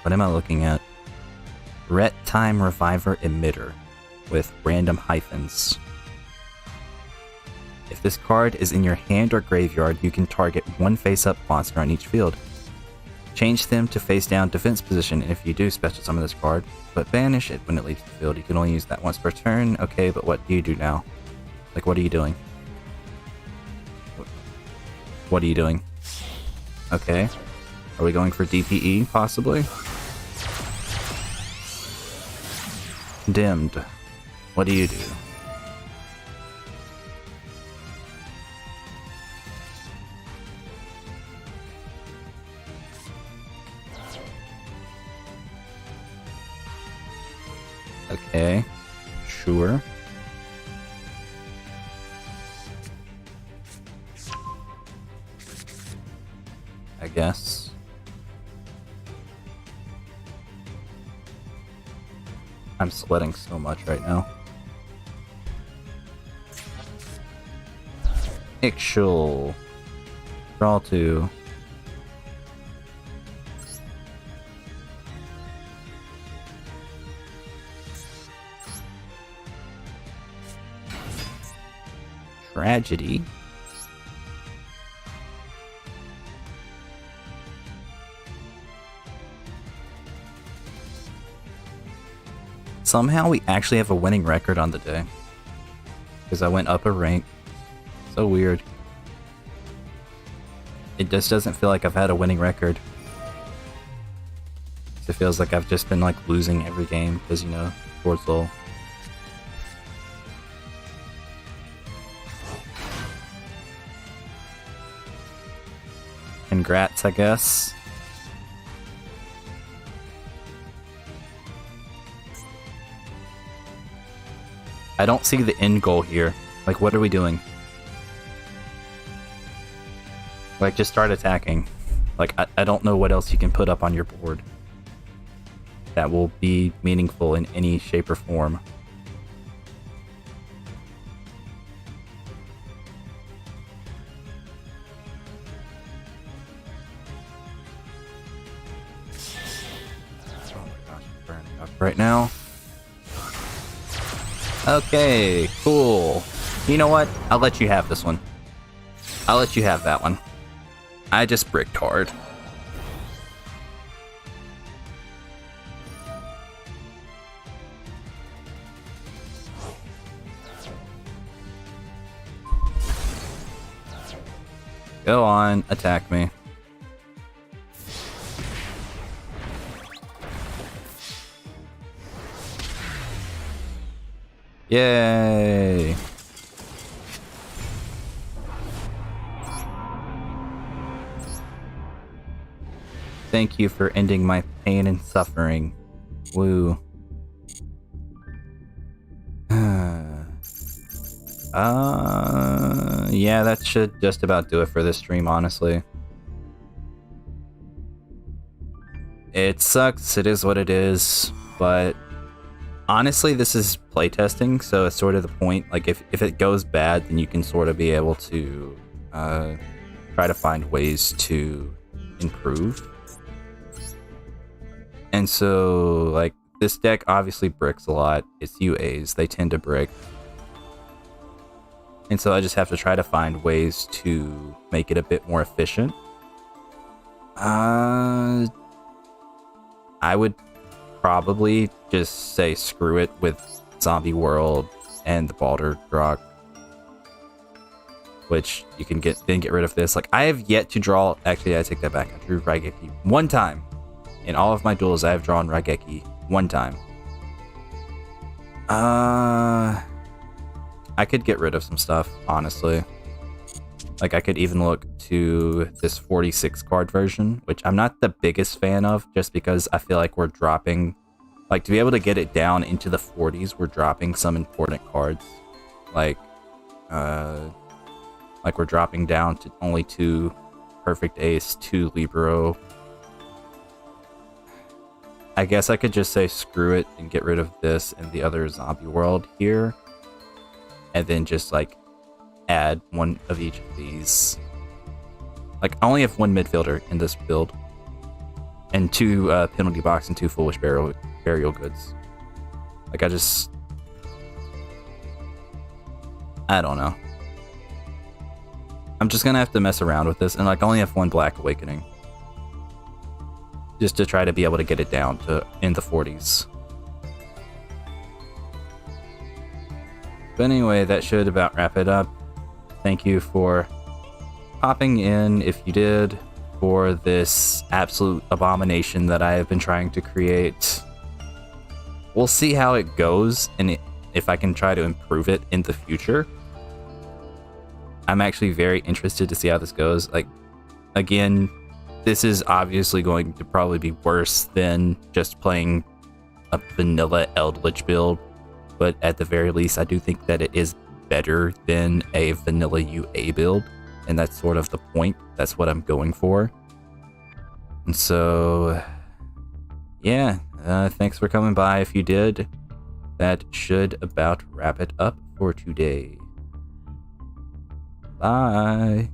What am I looking at? Ret Time Reviver Emitter with random hyphens. If this card is in your hand or graveyard, you can target one face-up monster on each field. Change them to face-down defense position, and if you do, special summon this card, but banish it when it leaves the field. You can only use that once per turn. Okay, but what do you do now? Like, what are you doing? What are you doing? Okay. Are we going for DPE, possibly? Condemned. What do you do? Okay. Sure. I guess. I'm sweating so much right now. Ixchel. Draw 2. Tragedy. Somehow we actually have a winning record on the day. Because I went up a rank. So weird. It just doesn't feel like I've had a winning record. It feels like I've just been like losing every game because, you know, towards low. Congrats, I guess. I don't see the end goal here. Like, what are we doing? Like, just start attacking. Like, I don't know what else you can put up on your board that will be meaningful in any shape or form. Oh my gosh, I'm burning up right now. Okay, cool. You know what? I'll let you have this one. I'll let you have that one. I just bricked hard. Go on, attack me. Yay! Thank you for ending my pain and suffering. Woo. Yeah, that should just about do it for this stream, honestly. It sucks, it is what it is, but honestly, this is playtesting, so it's sort of the point. Like, if it goes bad, then you can sort of be able to try to find ways to improve. And so, like, this deck obviously bricks a lot. It's UAs, they tend to brick. And so I just have to try to find ways to make it a bit more efficient. I would probably just say screw it with Zombie World and the Baldur Rock. which you can then get rid of this. Like, I have yet to draw. Actually, I take that back. I drew Raigeki one time. In all of my duels, I have drawn Raigeki one time. I could get rid of some stuff, honestly. Like, I could even look to this 46 card version, which I'm not the biggest fan of, just because I feel like we're dropping, like, to be able to get it down into the 40s, we're dropping some important cards. Like we're dropping down to only 2 Perfect Ace, 2 Libero. I guess I could just say screw it and get rid of this and the other zombie world here. And then just, like, add one of each of these. Like, I only have 1 midfielder in this build. And 2 penalty box and 2 foolish burial goods. Like, I don't know. I'm just gonna have to mess around with this, and like, I only have 1 Black Awakening. Just to try to be able to get it down to in the 40s. But anyway, that should about wrap it up. Thank you for popping in, if you did, for this absolute abomination that I have been trying to create. We'll see how it goes, and if I can try to improve it in the future. I'm actually very interested to see how this goes. Like, again, this is obviously going to probably be worse than just playing a vanilla Eldritch build, but at the very least, I do think that it is better than a vanilla UA build, and that's sort of the point. That's what I'm going for. And so, yeah, thanks for coming by if you did. That should about wrap it up for today. Bye.